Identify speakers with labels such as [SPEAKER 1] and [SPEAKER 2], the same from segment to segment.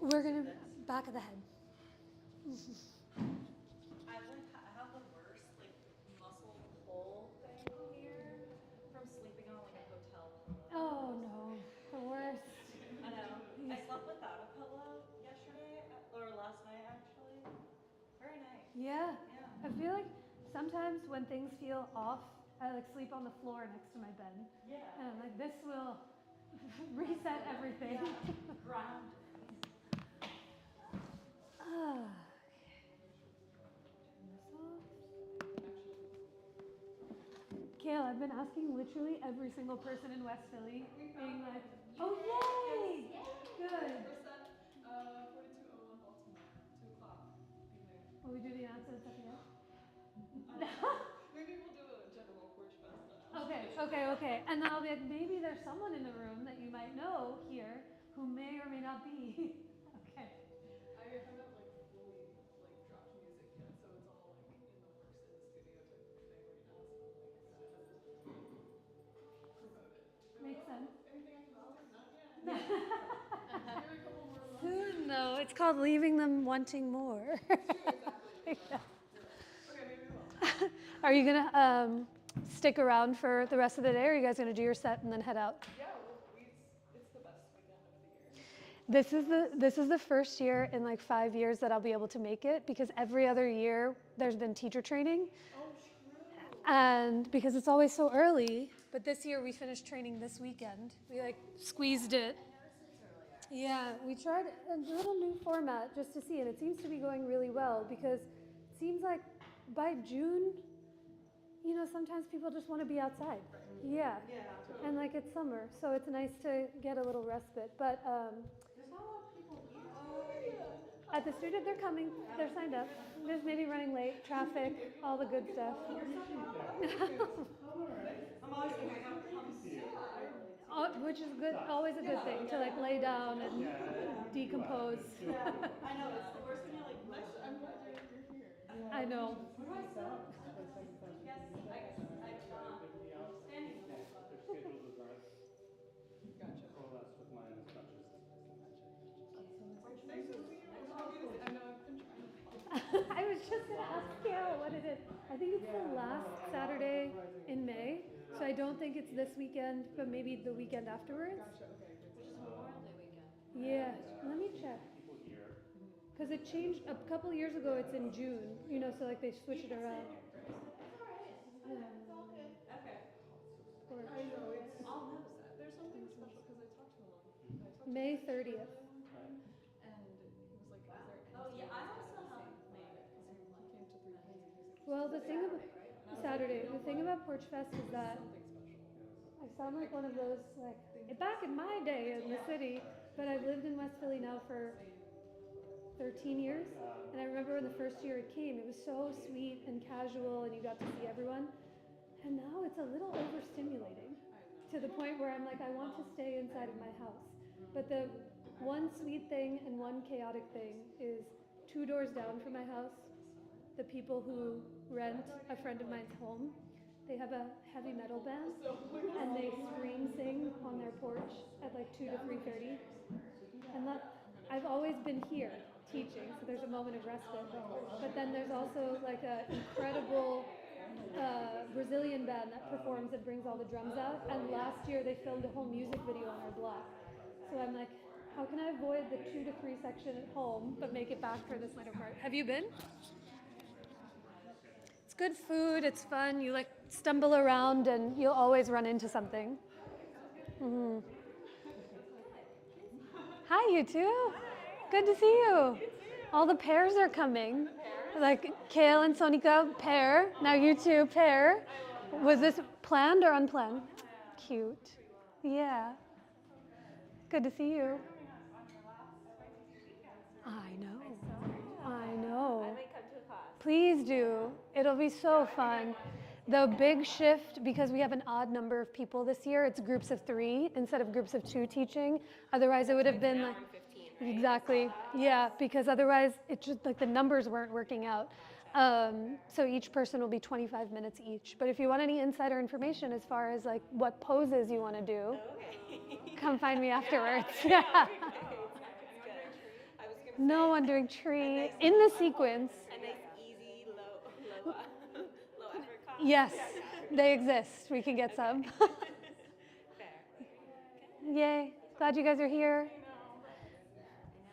[SPEAKER 1] We're gonna back of the head.
[SPEAKER 2] I have the worst muscle pull thing here from sleeping on a hotel pillow.
[SPEAKER 1] Oh no, the worst.
[SPEAKER 2] I know. I slept without a pillow yesterday or last night actually. Very nice.
[SPEAKER 1] Yeah.
[SPEAKER 2] Yeah.
[SPEAKER 1] I feel like sometimes when things feel off, I like sleep on the floor next to my bed.
[SPEAKER 2] Yeah.
[SPEAKER 1] And I'm like, this will reset everything.
[SPEAKER 2] Yeah. Ground.
[SPEAKER 1] Ah. Turn this off. Kale, I've been asking literally every single person in West Philly, being like, oh yay! Good.
[SPEAKER 3] 4201 Baltimore, 2 o'clock. Be there.
[SPEAKER 1] Will we do the announcements at the end?
[SPEAKER 3] Maybe we'll do a general Porch Fest announcement.
[SPEAKER 1] Okay. And then I'll be like, maybe there's someone in the room that you might know here who may or may not be. Okay.
[SPEAKER 3] I haven't fully dropped music yet, so it's all in the works in the studio type of thing right now. So I'm excited to promote it.
[SPEAKER 1] Makes sense.
[SPEAKER 3] Anything I can tell? Not yet. Give it a couple more months.
[SPEAKER 1] Soon though, it's called leaving them wanting more.
[SPEAKER 3] Exactly.
[SPEAKER 1] Yeah.
[SPEAKER 3] Okay, maybe we will.
[SPEAKER 1] Are you gonna stick around for the rest of the day, or are you guys gonna do your set and then head out?
[SPEAKER 3] Yeah, it's the best weekend of the year.
[SPEAKER 1] This is the first year in 5 years that I'll be able to make it, because every other year there's been teacher training.
[SPEAKER 3] Oh, true.
[SPEAKER 1] And because it's always so early, but this year we finished training this weekend. We squeezed it. Yeah, we tried a little new format just to see, and it seems to be going really well, because it seems like by June, sometimes people just want to be outside. Yeah.
[SPEAKER 3] Yeah.
[SPEAKER 1] And it's summer, so it's nice to get a little respite. But
[SPEAKER 2] There's not a lot of people here.
[SPEAKER 1] at the studio, they're coming. They're signed up. There's maybe running late, traffic, all the good stuff.
[SPEAKER 2] I'm always thinking how come
[SPEAKER 1] Which is good, always a good thing to lay down and decompose.
[SPEAKER 2] I know, it's the worst when you're
[SPEAKER 3] Nice. I'm glad you're here.
[SPEAKER 1] I know.
[SPEAKER 2] What do I say? Yes, I guess I'm standing the whole time.
[SPEAKER 3] Gotcha. Nice to see you. I know I've been trying to.
[SPEAKER 1] I was just gonna ask Gail what it is. I think it's the last Saturday in May, so I don't think it's this weekend, but maybe the weekend afterwards.
[SPEAKER 3] Gotcha. Okay.
[SPEAKER 2] Which is Memorial Day weekend.
[SPEAKER 1] Yeah, let me check. Because it changed a couple years ago. It's in June, so they switch it around.
[SPEAKER 2] Okay.
[SPEAKER 1] Or
[SPEAKER 3] I know it's.
[SPEAKER 2] I'll notice that.
[SPEAKER 3] There's something special because I talked to him. I talked to
[SPEAKER 1] May
[SPEAKER 3] him
[SPEAKER 1] 30th.
[SPEAKER 3] and he was like, "Is there
[SPEAKER 2] Oh yeah, I
[SPEAKER 3] anything
[SPEAKER 2] also have
[SPEAKER 3] because he came to 3 music.
[SPEAKER 1] Well, the thing about Saturday, the thing about Porch Fest is that
[SPEAKER 3] Something special.
[SPEAKER 1] I sound like one of those back in my day in the city, but I've lived in West Philly now for 13 years, and I remember when the first year it came, it was so sweet and casual, and you got to see everyone. And now it's a little overstimulating to the point where I'm I want to stay inside of my house. But the one sweet thing and one chaotic thing is 2 doors down from my house, the people who rent a friend of mine's home, they have a heavy metal band, and they scream sing on their porch at 2 to 3:30. And I've always been here teaching, so there's a moment of respite. But then there's also an incredible Brazilian band that performs and brings all the drums out. And last year they filmed a whole music video on our block. So I'm how can I avoid the 2 to 3 section at home, but make it back for this later part? Have you been? It's good food, it's fun, you stumble around and you'll always run into something. Mm-hmm. Hi, you two. Good to see you. All the pairs are coming. Kale and Sonika, pair. Now you two, pair. Was this planned or unplanned? Cute. Yeah. Good to see you. I know.
[SPEAKER 4] I might come to a class.
[SPEAKER 1] Please do. It'll be so fun. The big shift, because we have an odd number of people this year, it's groups of 3 instead of groups of 2 teaching. Otherwise it would have been
[SPEAKER 4] 15, right?
[SPEAKER 1] exactly. Yeah, because otherwise it just the numbers weren't working out. So each person will be 25 minutes each. But if you want any insider information as far as what poses you want to do,
[SPEAKER 4] Okay.
[SPEAKER 1] come find me afterwards.
[SPEAKER 4] Yeah.
[SPEAKER 3] Anyone bring treats?
[SPEAKER 1] No wandering tree. In the sequence.
[SPEAKER 4] A nice, easy, low effort class.
[SPEAKER 1] Yes, they exist. We can get some.
[SPEAKER 4] Fair.
[SPEAKER 1] Yay. Glad you guys are here.
[SPEAKER 4] I know,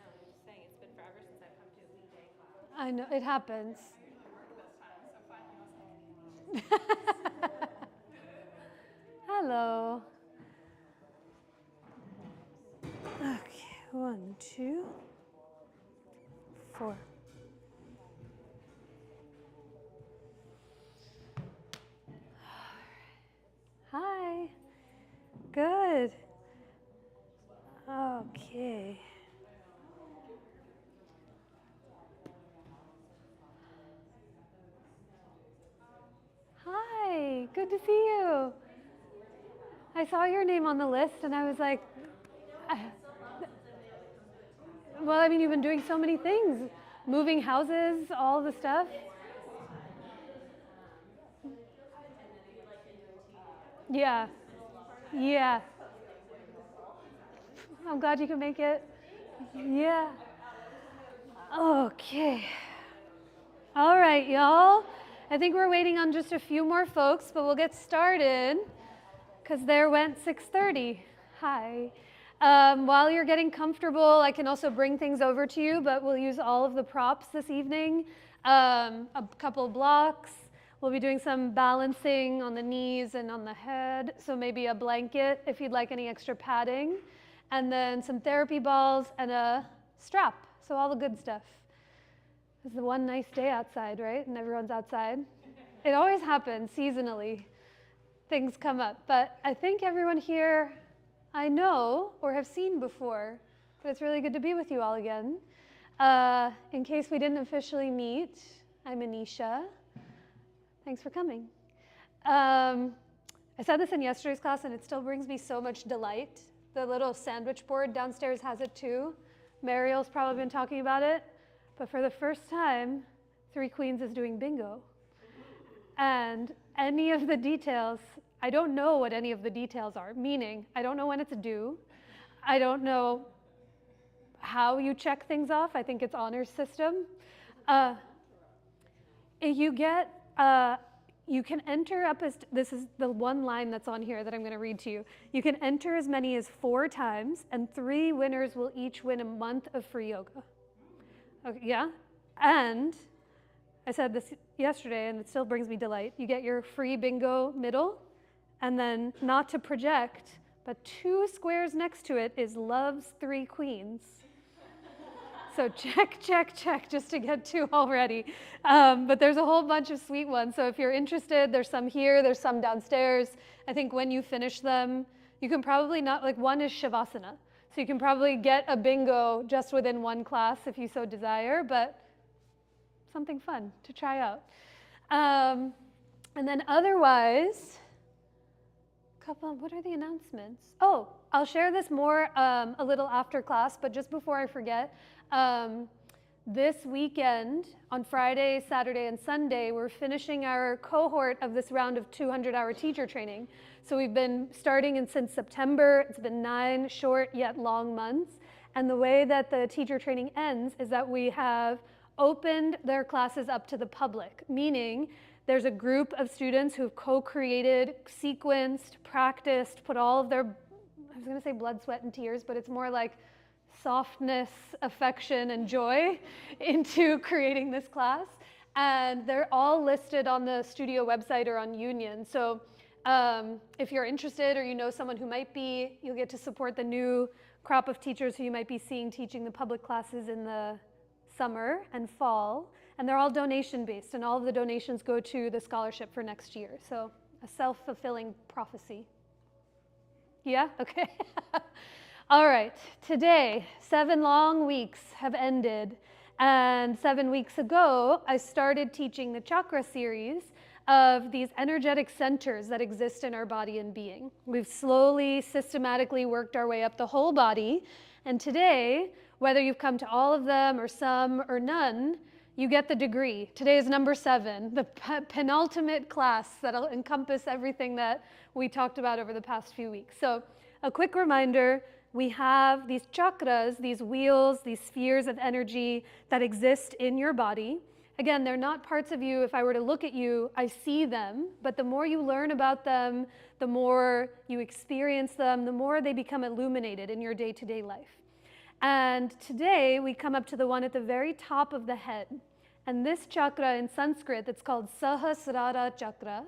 [SPEAKER 4] I'm just saying, it's been forever since I've come to a weekday class.
[SPEAKER 1] I know, it happens. Hello. Okay, 1, 2, 4. Hi. Good. Okay. Hi, good to see you. I saw your name on the list and I was like, well, I mean, you've been doing so many things, moving houses, all the stuff. Yeah, yeah. I'm glad you could make it. Yeah. Okay. All right, y'all. I think we're waiting on just a few more folks, but we'll get started because there went 6:30. Hi. While you're getting comfortable, I can also bring things over to you, but we'll use all of the props this evening. A couple blocks. We'll be doing some balancing on the knees and on the head, so maybe a blanket if you'd like any extra padding, and then some therapy balls and a strap, so all the good stuff. It's the one nice day outside, right? And everyone's outside. It always happens seasonally. Things come up, but I think everyone here I know or have seen before, but it's really good to be with you all again. In case we didn't officially meet, I'm Anisha. Thanks for coming. I said this in yesterday's class and it still brings me so much delight. The little sandwich board downstairs has it too. Mariel's probably been talking about it, but for the first time, Three Queens is doing bingo. And any of the details, I don't know what any of the details are, meaning I don't know when it's due. I don't know how you check things off. I think it's honors system. You can enter up as, this is the one line that's on here that I'm going to read to you. You can enter as many as 4 times, and 3 winners will each win a month of free yoga. Okay, yeah? And I said this yesterday, and it still brings me delight. You get your free bingo middle, and then not to project, but 2 squares next to it is Love's 3 Queens. So check, check, check, just to get 2 already. But there's a whole bunch of sweet ones. So if you're interested, there's some here, there's some downstairs. I think when you finish them, you can probably not, like one is Shavasana. So you can probably get a bingo just within one class if you so desire, but something fun to try out. And then otherwise, what are the announcements? Oh, I'll share this more a little after class, but just before I forget, this weekend, on Friday, Saturday, and Sunday, we're finishing our cohort of this round of 200-hour teacher training. So we've been starting since September. It's been 9 short yet long months. And the way that the teacher training ends is that we have opened their classes up to the public, meaning there's a group of students who've co-created, sequenced, practiced, put all of their, I was going to say blood, sweat, and tears, but it's more like softness, affection, and joy into creating this class. And they're all listed on the studio website or on Union. So if you're interested or you know someone who might be, you'll get to support the new crop of teachers who you might be seeing teaching the public classes in the summer and fall. And they're all donation-based, and all of the donations go to the scholarship for next year. So a self-fulfilling prophecy. Yeah? Okay. All right. Today, 7 long weeks have ended. And 7 weeks ago, I started teaching the chakra series of these energetic centers that exist in our body and being. We've slowly, systematically worked our way up the whole body. And today, whether you've come to all of them or some or none, you get the degree. Today is number 7, the penultimate class that'll encompass everything that we talked about over the past few weeks. So a quick reminder, we have these chakras, these wheels, these spheres of energy that exist in your body. Again, they're not parts of you. If I were to look at you, I see them, but the more you learn about them, the more you experience them, the more they become illuminated in your day-to-day life. And today we come up to the one at the very top of the head. And this chakra in Sanskrit, it's called Sahasrara chakra.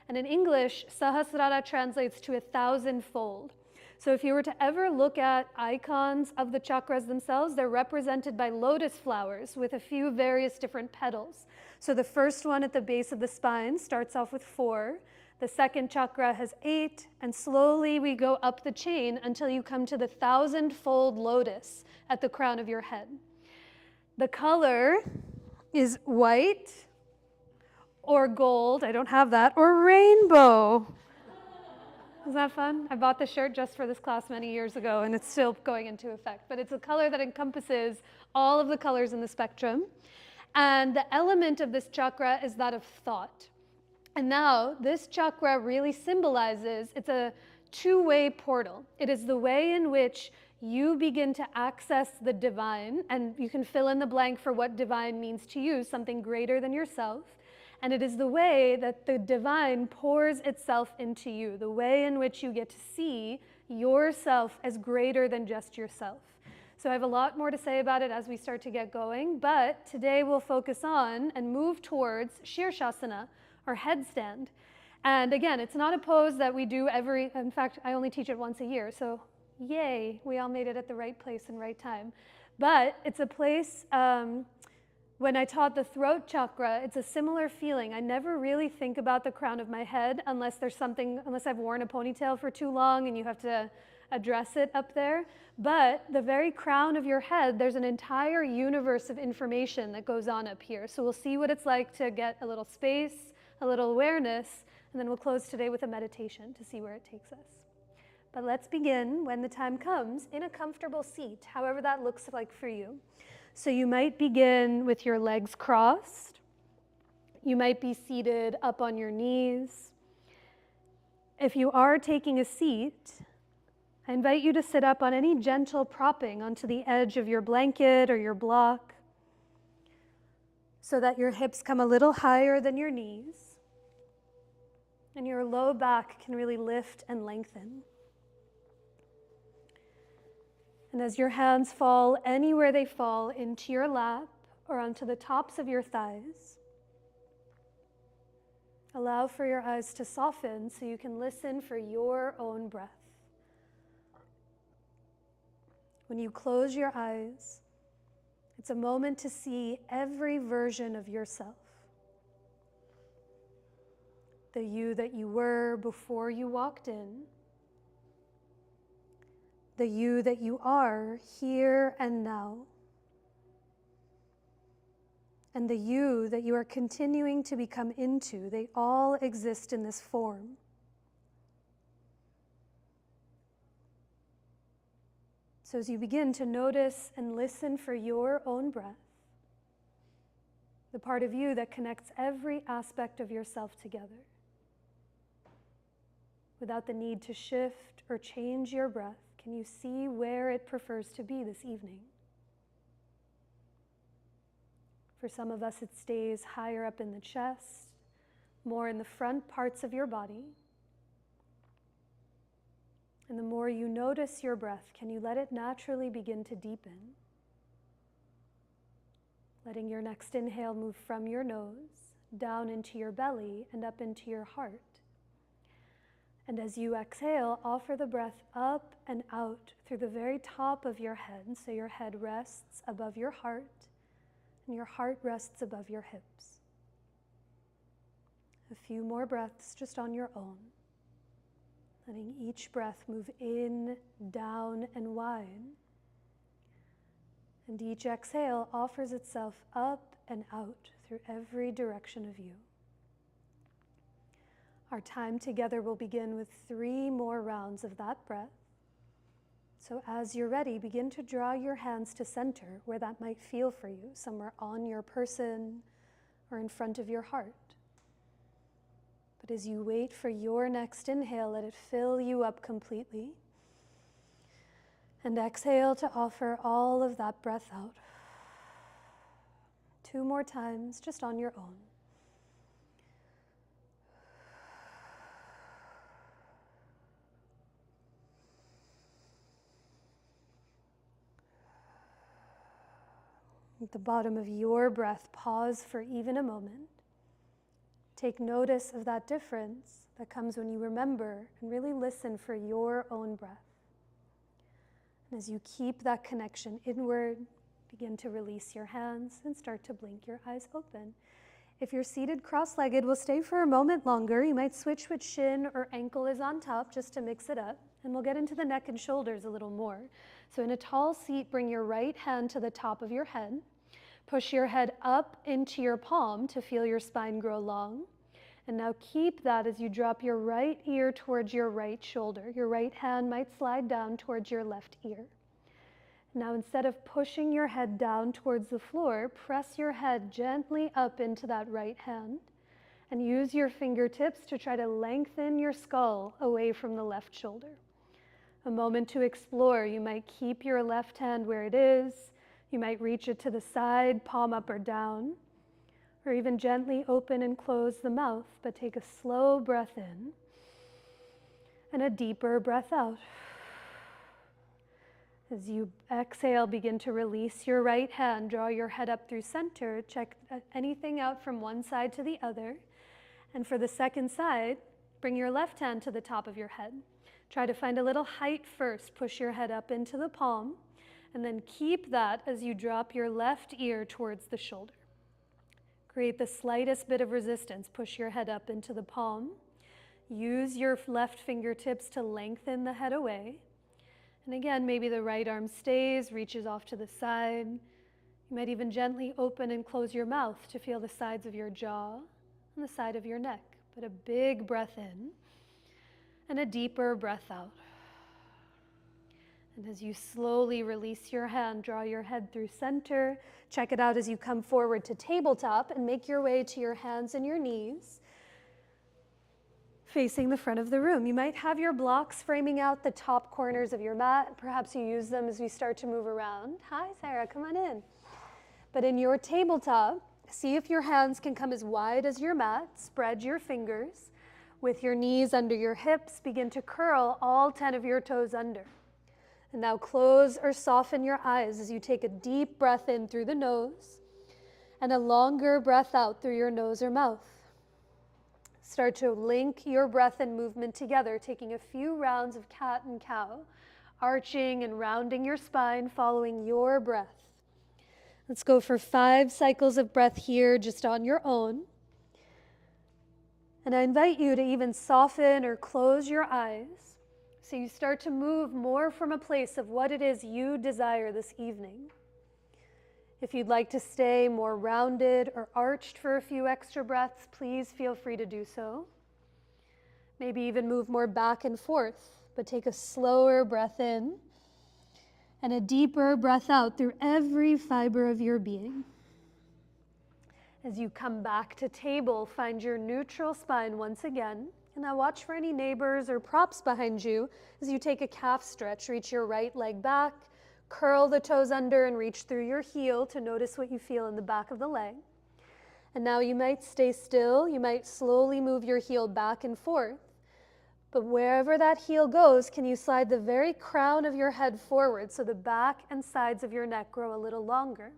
[SPEAKER 1] And in English, Sahasrara translates to 1,000-fold. So if you were to ever look at icons of the chakras themselves, they're represented by lotus flowers with a few various different petals. So the first one at the base of the spine starts off with 4. The second chakra has 8, and slowly we go up the chain until you come to the 1,000-fold lotus at the crown of your head. The color is white or gold, I don't have that, or rainbow. Is that fun? I bought the shirt just for this class many years ago, and it's still going into effect. But it's a color that encompasses all of the colors in the spectrum. And the element of this chakra is that of thought. And now this chakra really symbolizes, it's a two-way portal. It is the way in which you begin to access the divine, and you can fill in the blank for what divine means to you, something greater than yourself. And it is the way that the divine pours itself into you, the way in which you get to see yourself as greater than just yourself. So I have a lot more to say about it as we start to get going, but today we'll focus on and move towards Shirshasana, or headstand. And again, it's not a pose that we do in fact, I only teach it once a year, so yay, we all made it at the right place and right time. But it's a place, when I taught the throat chakra, it's a similar feeling. I never really think about the crown of my head unless I've worn a ponytail for too long and you have to address it up there. But the very crown of your head, there's an entire universe of information that goes on up here. So we'll see what it's like to get a little space, a little awareness, and then we'll close today with a meditation to see where it takes us. But let's begin, when the time comes, in a comfortable seat, however that looks like for you. So you might begin with your legs crossed. You might be seated up on your knees. If you are taking a seat, I invite you to sit up on any gentle propping onto the edge of your blanket or your block so that your hips come a little higher than your knees and your low back can really lift and lengthen. And as your hands fall anywhere they fall, into your lap or onto the tops of your thighs, allow for your eyes to soften so you can listen for your own breath. When you close your eyes, it's a moment to see every version of yourself. The you that you were before you walked in, the you that you are here and now, and the you that you are continuing to become into. They all exist in this form. So as you begin to notice and listen for your own breath, the part of you that connects every aspect of yourself together, without the need to shift or change your breath, can you see where it prefers to be this evening? For some of us, it stays higher up in the chest, more in the front parts of your body. And the more you notice your breath, can you let it naturally begin to deepen? Letting your next inhale move from your nose, down into your belly, and up into your heart. And as you exhale, offer the breath up and out through the very top of your head, so your head rests above your heart, and your heart rests above your hips. A few more breaths just on your own. Letting each breath move in, down, and wide. And each exhale offers itself up and out through every direction of you. Our time together will begin with 3 more rounds of that breath. So as you're ready, begin to draw your hands to center, where that might feel for you, somewhere on your person or in front of your heart. But as you wait for your next inhale, let it fill you up completely. And exhale to offer all of that breath out. 2 more times, just on your own. At the bottom of your breath, pause for even a moment. Take notice of that difference that comes when you remember and really listen for your own breath. And as you keep that connection inward, begin to release your hands and start to blink your eyes open. If you're seated cross-legged, we'll stay for a moment longer. You might switch which shin or ankle is on top just to mix it up. And we'll get into the neck and shoulders a little more. So in a tall seat, bring your right hand to the top of your head. Push your head up into your palm to feel your spine grow long. And now keep that as you drop your right ear towards your right shoulder. Your right hand might slide down towards your left ear. Now instead of pushing your head down towards the floor, press your head gently up into that right hand and use your fingertips to try to lengthen your skull away from the left shoulder. A moment to explore. You might keep your left hand where it is. You might reach it to the side, palm up or down, or even gently open and close the mouth, but take a slow breath in and a deeper breath out. As you exhale, begin to release your right hand, draw your head up through center, check anything out from one side to the other, and for the second side, bring your left hand to the top of your head. Try to find a little height first, push your head up into the palm, and then keep that as you drop your left ear towards the shoulder. Create the slightest bit of resistance. Push your head up into the palm. Use your left fingertips to lengthen the head away. And again, maybe the right arm stays, reaches off to the side. You might even gently open and close your mouth to feel the sides of your jaw and the side of your neck. But a big breath in and a deeper breath out. And as you slowly release your hand, draw your head through center. Check it out as you come forward to tabletop and make your way to your hands and your knees, facing the front of the room. You might have your blocks framing out the top corners of your mat. Perhaps you use them as we start to move around. Hi, Sarah, come on in. But in your tabletop, see if your hands can come as wide as your mat. Spread your fingers. With your knees under your hips, begin to curl all 10 of your toes under. And now close or soften your eyes as you take a deep breath in through the nose and a longer breath out through your nose or mouth. Start to link your breath and movement together, taking a few rounds of cat and cow, arching and rounding your spine, following your breath. Let's go for 5 cycles of breath here, just on your own. And I invite you to even soften or close your eyes so you start to move more from a place of what it is you desire this evening. If you'd like to stay more rounded or arched for a few extra breaths, please feel free to do so. Maybe even move more back and forth, but take a slower breath in and a deeper breath out through every fiber of your being. As you come back to table, find your neutral spine once again. And now watch for any neighbors or props behind you as you take a calf stretch. Reach your right leg back, curl the toes under and reach through your heel to notice what you feel in the back of the leg. And now you might stay still. You might slowly move your heel back and forth. But wherever that heel goes, can you slide the very crown of your head forward so the back and sides of your neck grow a little longer?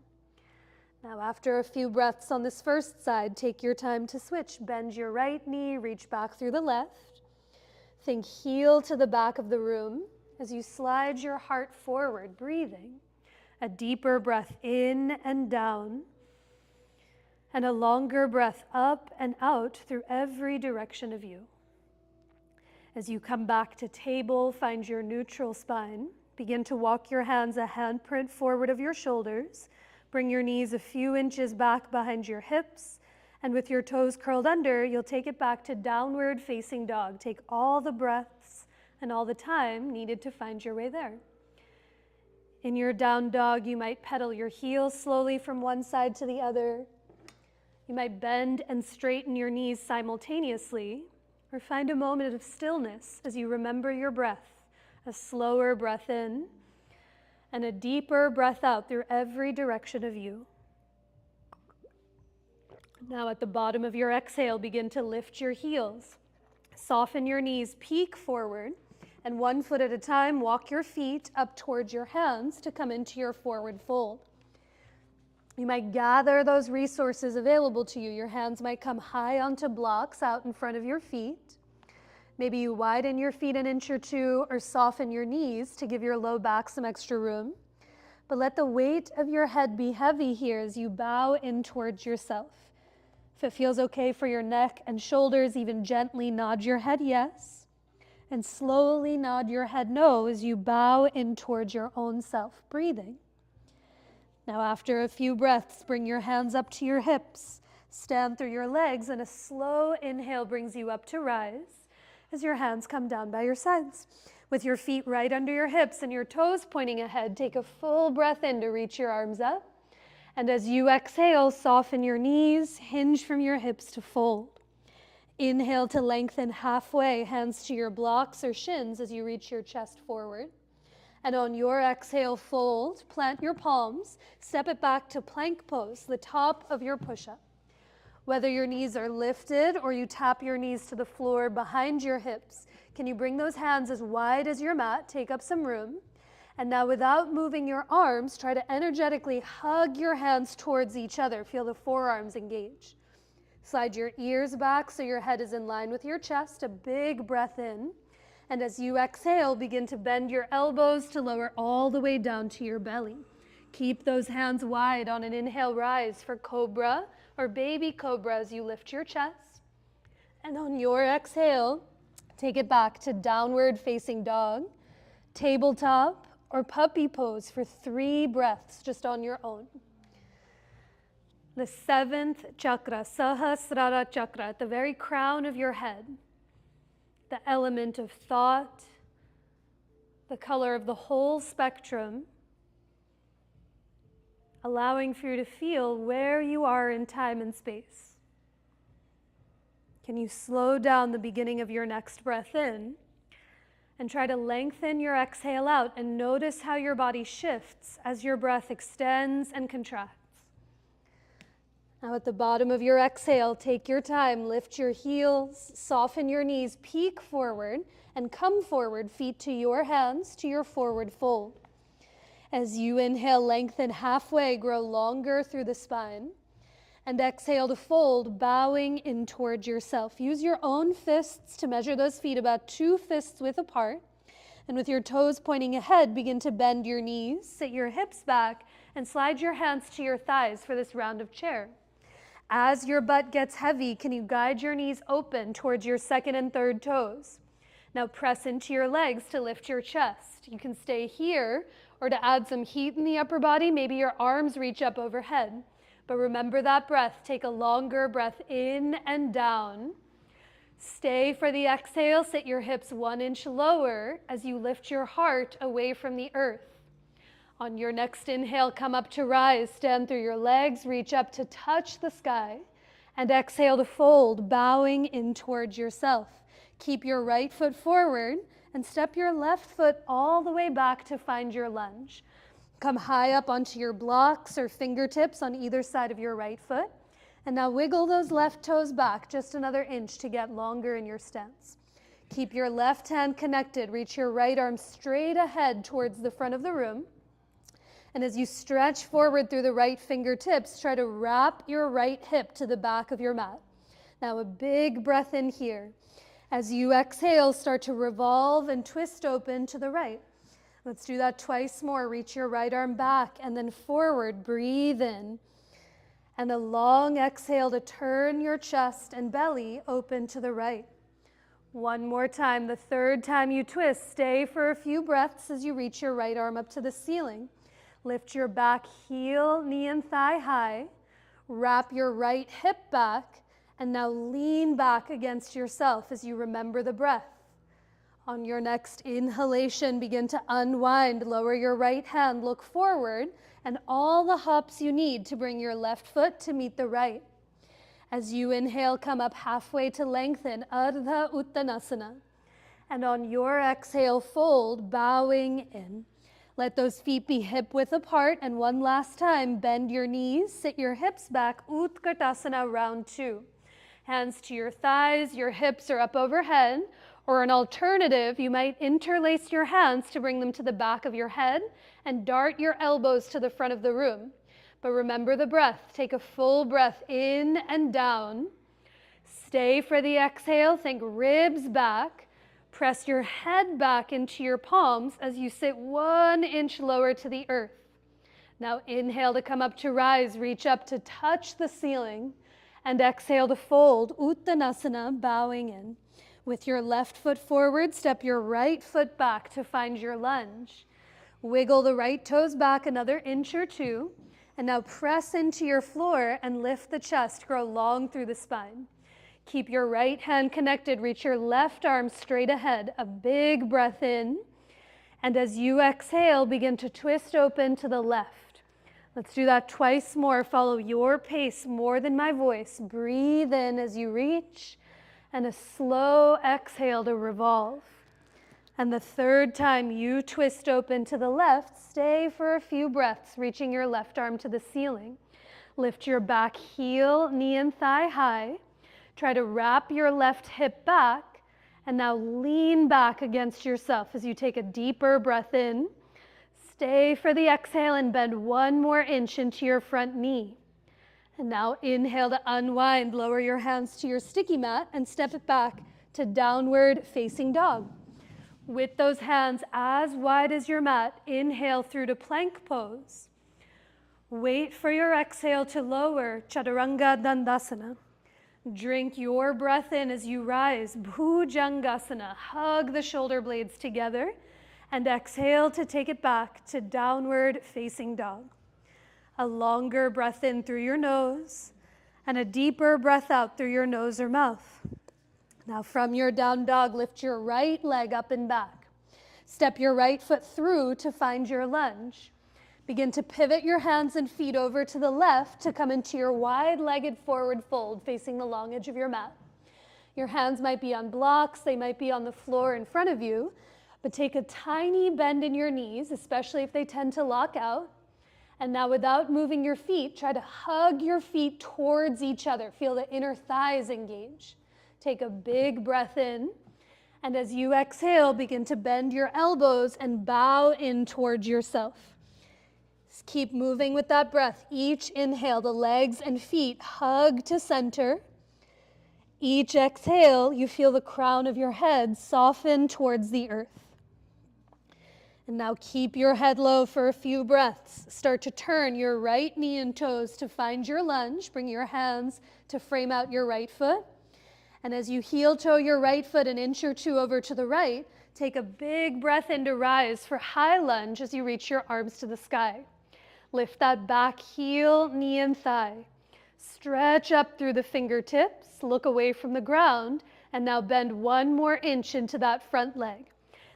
[SPEAKER 1] Now, after a few breaths on this first side, take your time to switch. Bend your right knee, reach back through the left. Think heel to the back of the room as you slide your heart forward, breathing. A deeper breath in and down, and a longer breath up and out through every direction of you. As you come back to table, find your neutral spine. Begin to walk your hands a handprint forward of your shoulders. Bring your knees a few inches back behind your hips, and with your toes curled under, you'll take it back to downward facing dog. Take all the breaths and all the time needed to find your way there. In your down dog, you might pedal your heels slowly from one side to the other. You might bend and straighten your knees simultaneously, or find a moment of stillness as you remember your breath, a slower breath in, And a deeper breath out through every direction of you. Now at the bottom of your exhale, begin to lift your heels. Soften your knees, peek forward, and 1 foot at a time, walk your feet up towards your hands to come into your forward fold. You might gather those resources available to you. Your hands might come high onto blocks out in front of your feet. Maybe you widen your feet an inch or two or soften your knees to give your low back some extra room. But let the weight of your head be heavy here as you bow in towards yourself. If it feels okay for your neck and shoulders, even gently nod your head yes. And slowly nod your head no as you bow in towards your own self, breathing. Now after a few breaths, bring your hands up to your hips. Stand through your legs, and a slow inhale brings you up to rise as your hands come down by your sides. With your feet right under your hips and your toes pointing ahead, take a full breath in to reach your arms up. And as you exhale, soften your knees, hinge from your hips to fold. Inhale to lengthen halfway, hands to your blocks or shins as you reach your chest forward. And on your exhale, fold, plant your palms, step it back to plank pose, the top of your push-up. Whether your knees are lifted or you tap your knees to the floor behind your hips, can you bring those hands as wide as your mat, take up some room. And now without moving your arms, try to energetically hug your hands towards each other. Feel the forearms engage. Slide your ears back so your head is in line with your chest, a big breath in. And as you exhale, begin to bend your elbows to lower all the way down to your belly. Keep those hands wide on an inhale, rise for cobra or baby cobra as you lift your chest. And on your exhale, take it back to downward facing dog, tabletop, or puppy pose for 3 breaths just on your own. The 7th chakra, Sahasrara chakra, at the very crown of your head. The element of thought, the color of the whole spectrum, allowing for you to feel where you are in time and space. Can you slow down the beginning of your next breath in and try to lengthen your exhale out and notice how your body shifts as your breath extends and contracts. Now at the bottom of your exhale, take your time, lift your heels, soften your knees, peek forward, and come forward, feet to your hands, to your forward fold. As you inhale, lengthen halfway, grow longer through the spine. And exhale to fold, bowing in towards yourself. Use your own fists to measure those feet about 2 fists width apart. And with your toes pointing ahead, begin to bend your knees, sit your hips back, and slide your hands to your thighs for this round of chair. As your butt gets heavy, can you guide your knees open towards your 2nd and 3rd toes? Now press into your legs to lift your chest. You can stay here, or to add some heat in the upper body, maybe your arms reach up overhead. But remember that breath. Take a longer breath in and down. Stay for the exhale. Sit your hips 1 inch lower as you lift your heart away from the earth. On your next inhale, come up to rise. Stand through your legs, reach up to touch the sky. And exhale to fold, bowing in towards yourself. Keep your right foot forward and step your left foot all the way back to find your lunge. Come high up onto your blocks or fingertips on either side of your right foot. And now wiggle those left toes back just another inch to get longer in your stance. Keep your left hand connected. Reach your right arm straight ahead towards the front of the room. And as you stretch forward through the right fingertips, try to wrap your right hip to the back of your mat. Now a big breath in here. As you exhale, start to revolve and twist open to the right. Let's do that twice more. Reach your right arm back and then forward. Breathe in. And a long exhale to turn your chest and belly open to the right. One more time. The 3rd time you twist, stay for a few breaths as you reach your right arm up to the ceiling. Lift your back heel, knee and thigh high. Wrap your right hip back and now lean back against yourself as you remember the breath. On your next inhalation, begin to unwind. Lower your right hand, look forward, and all the hops you need to bring your left foot to meet the right. As you inhale, come up halfway to lengthen, Ardha Uttanasana. And on your exhale, fold, bowing in. Let those feet be hip width apart, and one last time, bend your knees, sit your hips back, Utkatasana round 2. Hands to your thighs, your hips are up overhead, or an alternative, you might interlace your hands to bring them to the back of your head and dart your elbows to the front of the room. But remember the breath. Take a full breath in and down. Stay for the exhale. Think ribs back. Press your head back into your palms as you sit 1 inch lower to the earth. Now inhale to come up to rise. Reach up to touch the ceiling. And exhale to fold. Uttanasana, bowing in. With your left foot forward, step your right foot back to find your lunge. Wiggle the right toes back another inch or 2. And now press into your floor and lift the chest, grow long through the spine. Keep your right hand connected, reach your left arm straight ahead, a big breath in. And as you exhale, begin to twist open to the left. Let's do that twice more. Follow your pace more than my voice. Breathe in as you reach, and a slow exhale to revolve. And the third time you twist open to the left, stay for a few breaths, reaching your left arm to the ceiling. Lift your back heel, knee and thigh high. Try to wrap your left hip back, and now lean back against yourself as you take a deeper breath in. Stay for the exhale and bend 1 more inch into your front knee. And now inhale to unwind, lower your hands to your sticky mat and step it back to downward facing dog. With those hands as wide as your mat, inhale through to plank pose. Wait for your exhale to lower, Chaturanga Dandasana. Drink your breath in as you rise, Bhujangasana. Hug the shoulder blades together and exhale to take it back to downward facing dog. A longer breath in through your nose and a deeper breath out through your nose or mouth. Now from your down dog, lift your right leg up and back. Step your right foot through to find your lunge. Begin to pivot your hands and feet over to the left to come into your wide-legged forward fold facing the long edge of your mat. Your hands might be on blocks, they might be on the floor in front of you, but take a tiny bend in your knees, especially if they tend to lock out. And now without moving your feet, try to hug your feet towards each other. Feel the inner thighs engage. Take a big breath in. And as you exhale, begin to bend your elbows and bow in towards yourself. Just keep moving with that breath. Each inhale, the legs and feet hug to center. Each exhale, you feel the crown of your head soften towards the earth. And now keep your head low for a few breaths. Start to turn your right knee and toes to find your lunge. Bring your hands to frame out your right foot. And as you heel toe your right foot an inch or 2 over to the right, take a big breath in to rise for high lunge as you reach your arms to the sky. Lift that back heel, knee and thigh. Stretch up through the fingertips, look away from the ground, and now bend 1 more inch into that front leg.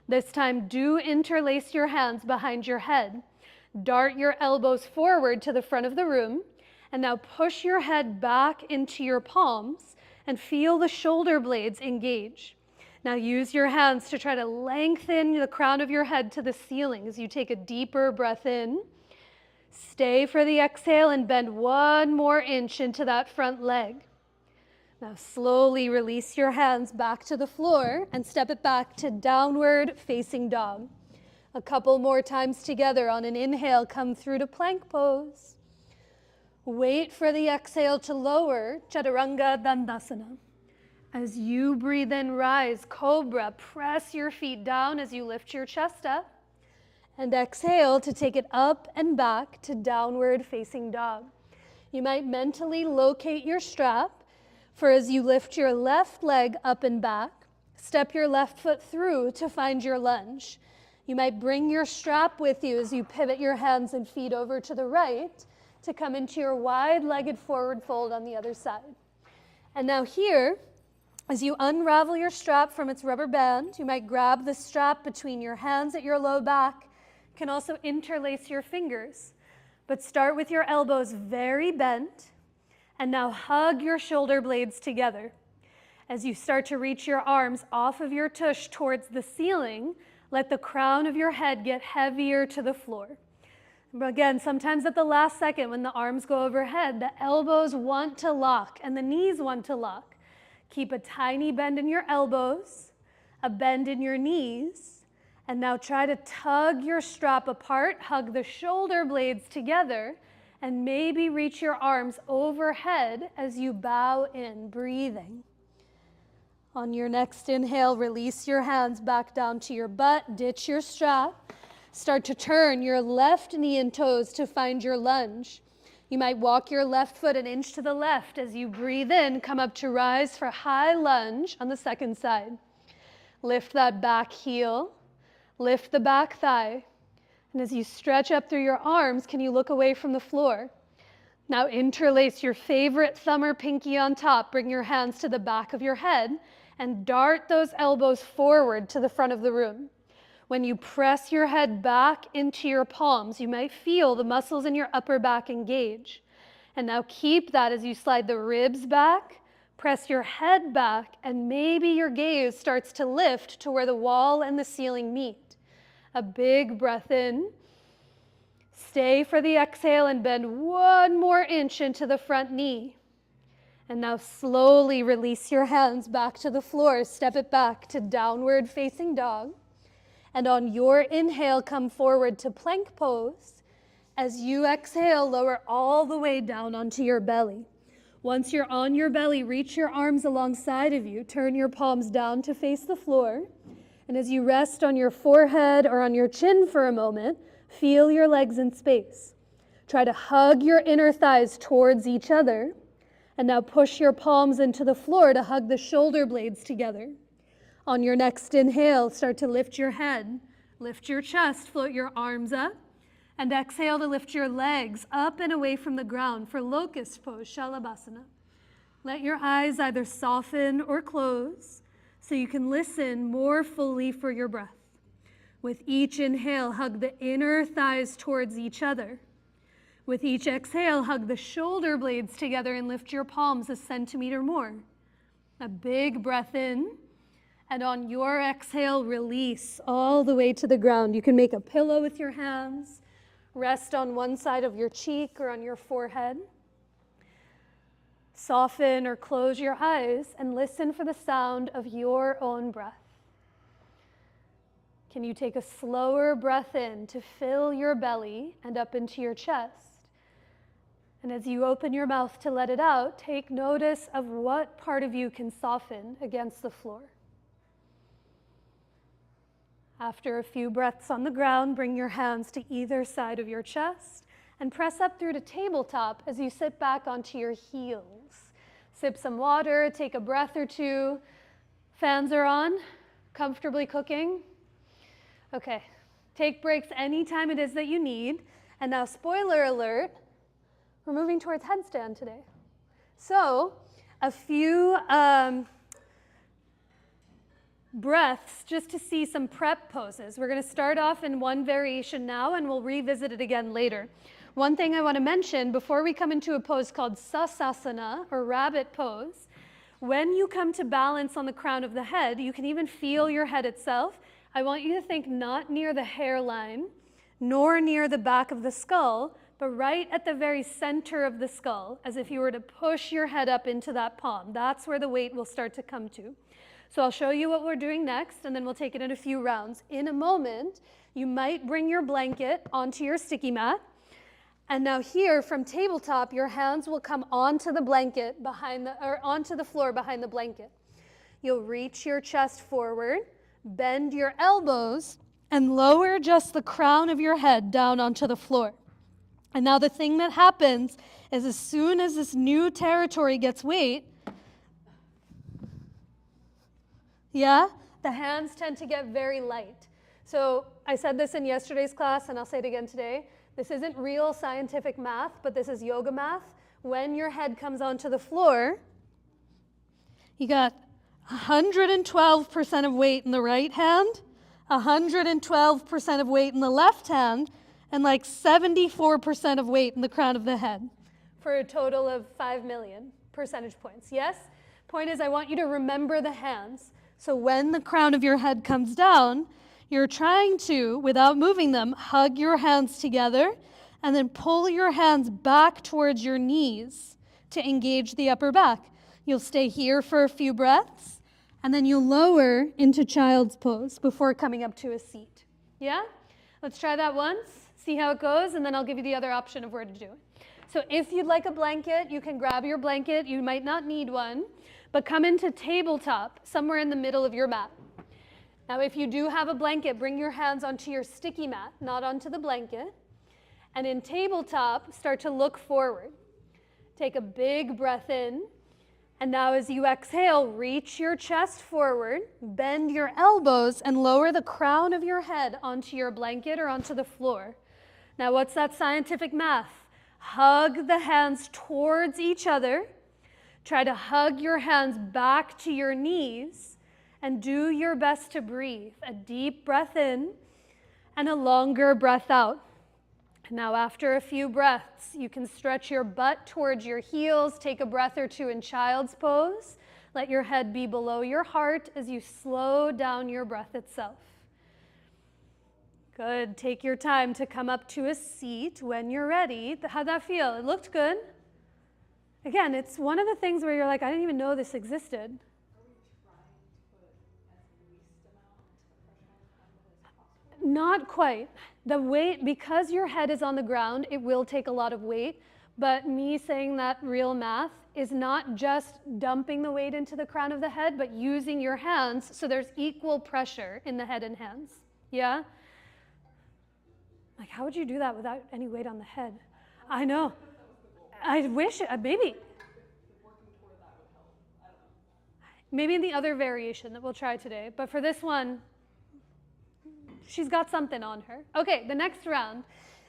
[SPEAKER 1] This time, do interlace your hands behind your head. Dart your elbows forward to the front of the room, and now push your head back into your palms and feel the shoulder blades engage. Now use your hands to try to lengthen the crown of your head to the ceiling as you take a deeper breath in. Stay for the exhale and bend 1 more inch into that front leg. Now slowly release your hands back to the floor and step it back to downward facing dog. A couple more times together. On an inhale, come through to plank pose. Wait for the exhale to lower, Chaturanga Dandasana. As you breathe in, rise, cobra. Press your feet down as you lift your chest up. And exhale to take it up and back to downward facing dog. You might mentally locate your strap. For as you lift your left leg up and back, step your left foot through to find your lunge. You might bring your strap with you as you pivot your hands and feet over to the right to come into your wide-legged forward fold on the other side. And now here, as you unravel your strap from its rubber band, you might grab the strap between your hands at your low back. You can also interlace your fingers, but start with your elbows very bent. And now hug your shoulder blades together. As you start to reach your arms off of your tush towards the ceiling, Let the crown of your head get heavier to the floor. Again, sometimes at the last second when the arms go overhead, the elbows want to lock and the knees want to lock. Keep a tiny bend in your elbows, a bend in your knees, and now try to tug your strap apart, hug the shoulder blades together, and maybe reach your arms overhead as you bow in, breathing. On your next inhale, release your hands back down to your butt, ditch your strap. Start to turn your left knee and toes to find your lunge. You might walk your left foot an inch to the left as you breathe in, come up to rise for high lunge on the second side. Lift that back heel, lift the back thigh, and as you stretch up through your arms, can you look away from the floor? Now interlace your favorite thumb or pinky on top, bring your hands to the back of your head, and dart those elbows forward to the front of the room. When you press your head back into your palms, you might feel the muscles in your upper back engage. And now keep that as you slide the ribs back, press your head back, and maybe your gaze starts to lift to where the wall and the ceiling meet. A big breath in. Stay for the exhale and bend one more inch into the front knee. And now slowly release your hands back to the floor. Step it back to downward facing dog. And on your inhale, come forward to plank pose. As you exhale, lower all the way down onto your belly. Once you're on your belly, reach your arms alongside of you. Turn your palms down to face the floor. And as you rest on your forehead or on your chin for a moment, feel your legs in space. Try to hug your inner thighs towards each other. And now push your palms into the floor to hug the shoulder blades together. On your next inhale, start to lift your head, lift your chest, float your arms up, and exhale to lift your legs up and away from the ground for locust pose, Shalabhasana. Let your eyes either soften or close so you can listen more fully for your breath. With each inhale, hug the inner thighs towards each other. With each exhale, hug the shoulder blades together and lift your palms a centimeter more. A big breath in. And on your exhale, release all the way to the ground. You can make a pillow with your hands. Rest on one side of your cheek or on your forehead. Soften or close your eyes and listen for the sound of your own breath. Can you take a slower breath in to fill your belly and up into your chest? And as you open your mouth to let it out, take notice of what part of you can soften against the floor. After a few breaths on the ground, bring your hands to either side of your chest and press up through to tabletop as you sit back onto your heels. Sip some water, take a breath or two. Fans are on, comfortably cooking. Okay, take breaks anytime it is that you need. And now, spoiler alert, we're moving towards headstand today. So, a few breaths just to see some prep poses. We're going to start off in one variation now and we'll revisit it again later. One thing I want to mention before we come into a pose called Sasasana or rabbit pose, when you come to balance on the crown of the head, you can even feel your head itself. I want you to think not near the hairline, nor near the back of the skull, but right at the very center of the skull, as if you were to push your head up into that palm. That's where the weight will start to come to. So I'll show you what we're doing next, and then we'll take it in a few rounds. In a moment, you might bring your blanket onto your sticky mat. And now here, from tabletop, your hands will come onto the blanket onto the floor behind the blanket. You'll reach your chest forward, bend your elbows, and lower just the crown of your head down onto the floor. And now the thing that happens is as soon as this new territory gets weight, the hands tend to get very light. So I said this in yesterday's class, and I'll say it again today. This isn't real scientific math, but this is yoga math. When your head comes onto the floor, you got 112% of weight in the right hand, 112% of weight in the left hand, and like 74% of weight in the crown of the head, for a total of 5 million percentage points. Yes? Point is, I want you to remember the hands. So when the crown of your head comes down, You're trying to, without moving them, hug your hands together and then pull your hands back towards your knees to engage the upper back. You'll stay here for a few breaths, and then you'll lower into child's pose before coming up to a seat. Yeah? Let's try that once, see how it goes, and then I'll give you the other option of where to do it. So if you'd like a blanket, you can grab your blanket. You might not need one, but come into tabletop, somewhere in the middle of your mat. Now, if you do have a blanket, bring your hands onto your sticky mat, not onto the blanket. And in tabletop, start to look forward. Take a big breath in. And now as you exhale, reach your chest forward, bend your elbows, and lower the crown of your head onto your blanket or onto the floor. Now, what's that scientific math? Hug the hands towards each other. Try to hug your hands back to your knees, and do your best to breathe. A deep breath in and a longer breath out. Now, after a few breaths, you can stretch your butt towards your heels, take a breath or two in child's pose. Let your head be below your heart as you slow down your breath itself. Good. Take your time to come up to a seat when you're ready. How'd that feel? It looked good. Again, it's one of the things where you're like, I didn't even know this existed. Not quite. The weight, because your head is on the ground, it will take a lot of weight. But me saying that real math is not just dumping the weight into the crown of the head, but using your hands so there's equal pressure in the head and hands. Yeah? Like, how would you do that without any weight on the head? I know. I wish, maybe. Maybe in the other variation that we'll try today. But for this one, she's got something on her. Okay, the next round,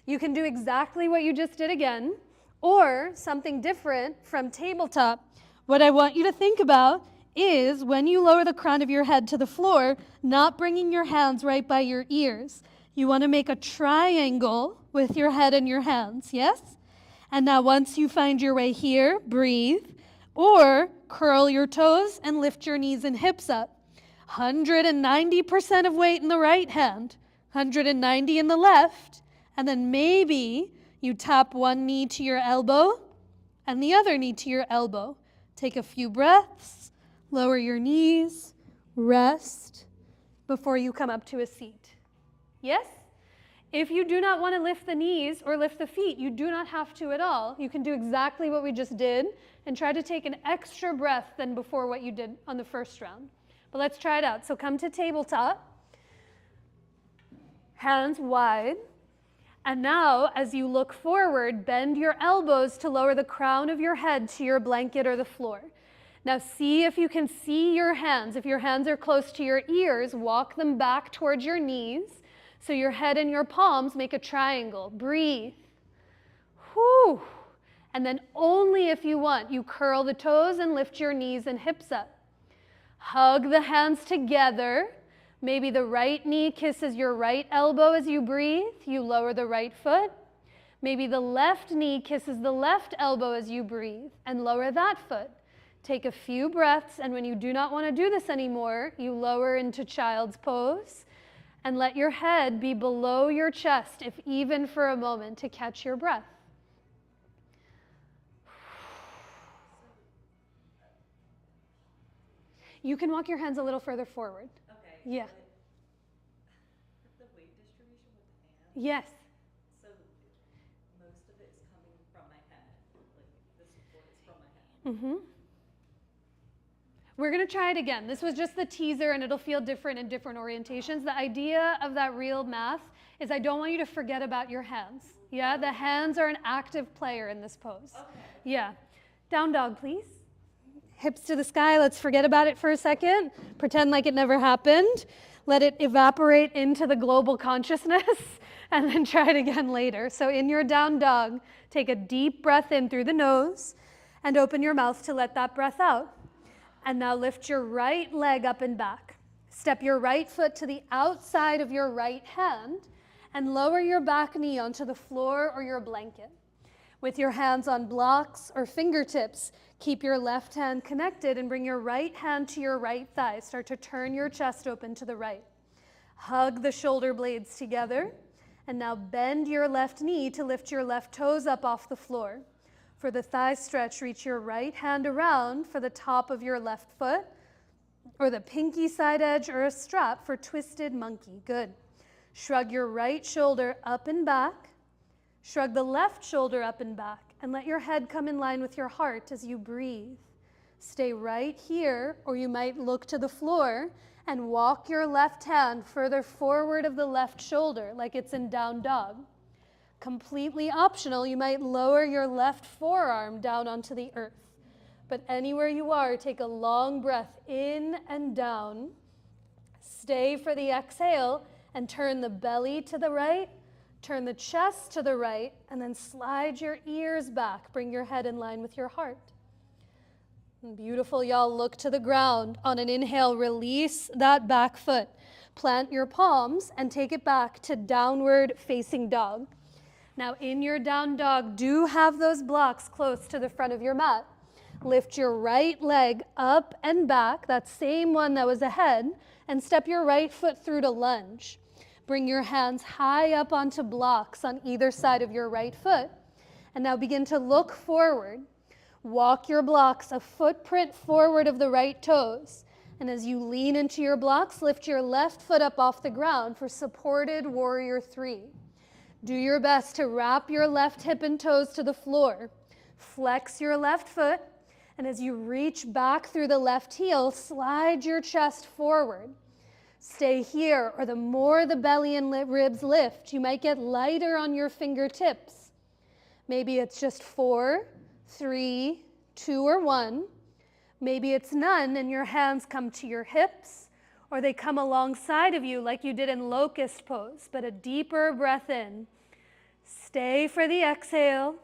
[SPEAKER 1] you can do exactly what you just did again, or something different from tabletop. What I want you to think about is when you lower the crown of your head to the floor, not bringing your hands right by your ears. You want to make a triangle with your head and your hands, yes? And now once you find your way here, breathe, or curl your toes and lift your knees and hips up. 190% of weight in the right hand, 190 in the left, and then maybe you tap one knee to your elbow and the other knee to your elbow. Take a few breaths, lower your knees, rest before you come up to a seat. Yes? If you do not want to lift the knees or lift the feet, you do not have to at all. You can do exactly what we just did and try to take an extra breath than before what you did on the first round. But let's try it out. So come to tabletop, hands wide. And now, as you look forward, bend your elbows to lower the crown of your head to your blanket or the floor. Now see if you can see your hands. If your hands are close to your ears, walk them back towards your knees so your head and your palms make a triangle. Breathe. Whew. And then only if you want, you curl the toes and lift your knees and hips up. Hug the hands together. Maybe the right knee kisses your right elbow as you breathe. You lower the right foot. Maybe the left knee kisses the left elbow as you breathe and lower that foot. Take a few breaths, and when you do not want to do this anymore, you lower into child's pose and let your head be below your chest, if even for a moment, to catch your breath. You can walk your hands a little further forward.
[SPEAKER 2] Okay.
[SPEAKER 1] Yeah.
[SPEAKER 2] The weight distribution with the hands.
[SPEAKER 1] Yes.
[SPEAKER 2] So most of it is coming from my head. Like the support is from my head.
[SPEAKER 1] Mm-hmm. We're going to try it again. This was just the teaser, and it'll feel different in different orientations. The idea of that real math is I don't want you to forget about your hands. Yeah, the hands are an active player in this pose.
[SPEAKER 2] Okay.
[SPEAKER 1] Yeah. Down dog, please. Hips to the sky. Let's forget about it for a second. Pretend like it never happened. Let it evaporate into the global consciousness, and then try it again later. So in your down dog, take a deep breath in through the nose and open your mouth to let that breath out. And now lift your right leg up and back. Step your right foot to the outside of your right hand and lower your back knee onto the floor or your blanket. With your hands on blocks or fingertips, keep your left hand connected and bring your right hand to your right thigh. Start to turn your chest open to the right. Hug the shoulder blades together. And now bend your left knee to lift your left toes up off the floor. For the thigh stretch, reach your right hand around for the top of your left foot, or the pinky side edge or a strap for twisted monkey. Good. Shrug your right shoulder up and back. Shrug the left shoulder up and back, and let your head come in line with your heart as you breathe. Stay right here, or you might look to the floor and walk your left hand further forward of the left shoulder like it's in down dog. Completely optional, you might lower your left forearm down onto the earth. But anywhere you are, take a long breath in and down. Stay for the exhale and turn the belly to the right, turn the chest to the right, and then slide your ears back. Bring your head in line with your heart. Beautiful, y'all. Look to the ground. On an inhale, release that back foot. Plant your palms and take it back to downward facing dog. Now in your down dog, do have those blocks close to the front of your mat. Lift your right leg up and back, that same one that was ahead, and step your right foot through to lunge. Bring your hands high up onto blocks on either side of your right foot. And now begin to look forward. Walk your blocks a footprint forward of the right toes. And as you lean into your blocks, lift your left foot up off the ground for supported warrior 3. Do your best to wrap your left hip and toes to the floor. Flex your left foot. And as you reach back through the left heel, slide your chest forward. Stay here, or the more the belly and ribs lift, you might get lighter on your fingertips. Maybe it's just 4, 3, 2, or 1. Maybe it's none and your hands come to your hips, or they come alongside of you like you did in locust pose, but a deeper breath in. Stay for the exhale,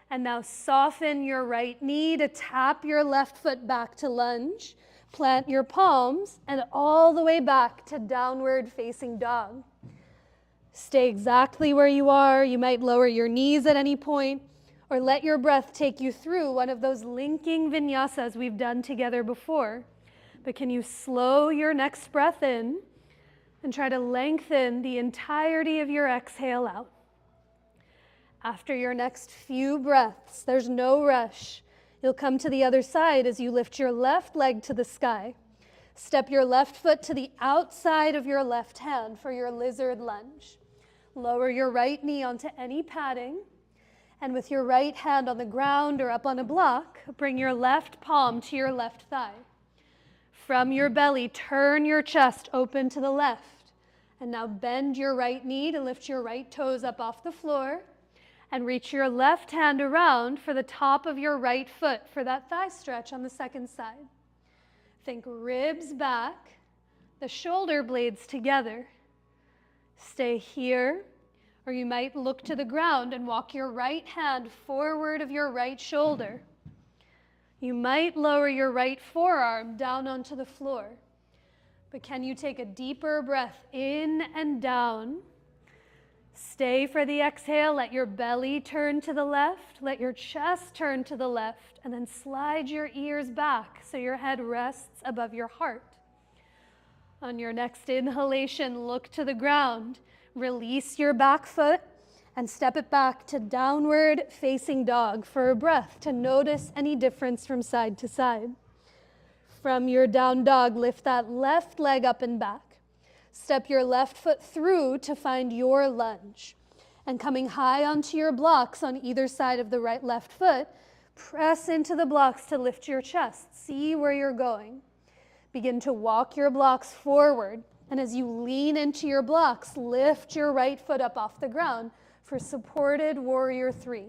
[SPEAKER 1] and now soften your right knee to tap your left foot back to lunge. Plant your palms and all the way back to downward facing dog. Stay exactly where you are. You might lower your knees at any point, or let your breath take you through one of those linking vinyasas we've done together before. But can you slow your next breath in and try to lengthen the entirety of your exhale out? After your next few breaths, there's no rush. You'll come to the other side as you lift your left leg to the sky. Step your left foot to the outside of your left hand for your lizard lunge. Lower your right knee onto any padding, and with your right hand on the ground or up on a block, bring your left palm to your left thigh. From your belly, turn your chest open to the left, and now bend your right knee to lift your right toes up off the floor, and reach your left hand around for the top of your right foot for that thigh stretch on the second side. Think ribs back, the shoulder blades together. Stay here, or you might look to the ground and walk your right hand forward of your right shoulder. You might lower your right forearm down onto the floor. But can you take a deeper breath in and down? Stay for the exhale. Let your belly turn to the left. Let your chest turn to the left. And then slide your ears back so your head rests above your heart. On your next inhalation, look to the ground. Release your back foot and step it back to downward facing dog for a breath to notice any difference from side to side. From your down dog, lift that left leg up and back. Step your left foot through to find your lunge. And coming high onto your blocks on either side of the left foot, press into the blocks to lift your chest. See where you're going. Begin to walk your blocks forward. And as you lean into your blocks, lift your right foot up off the ground for supported warrior 3.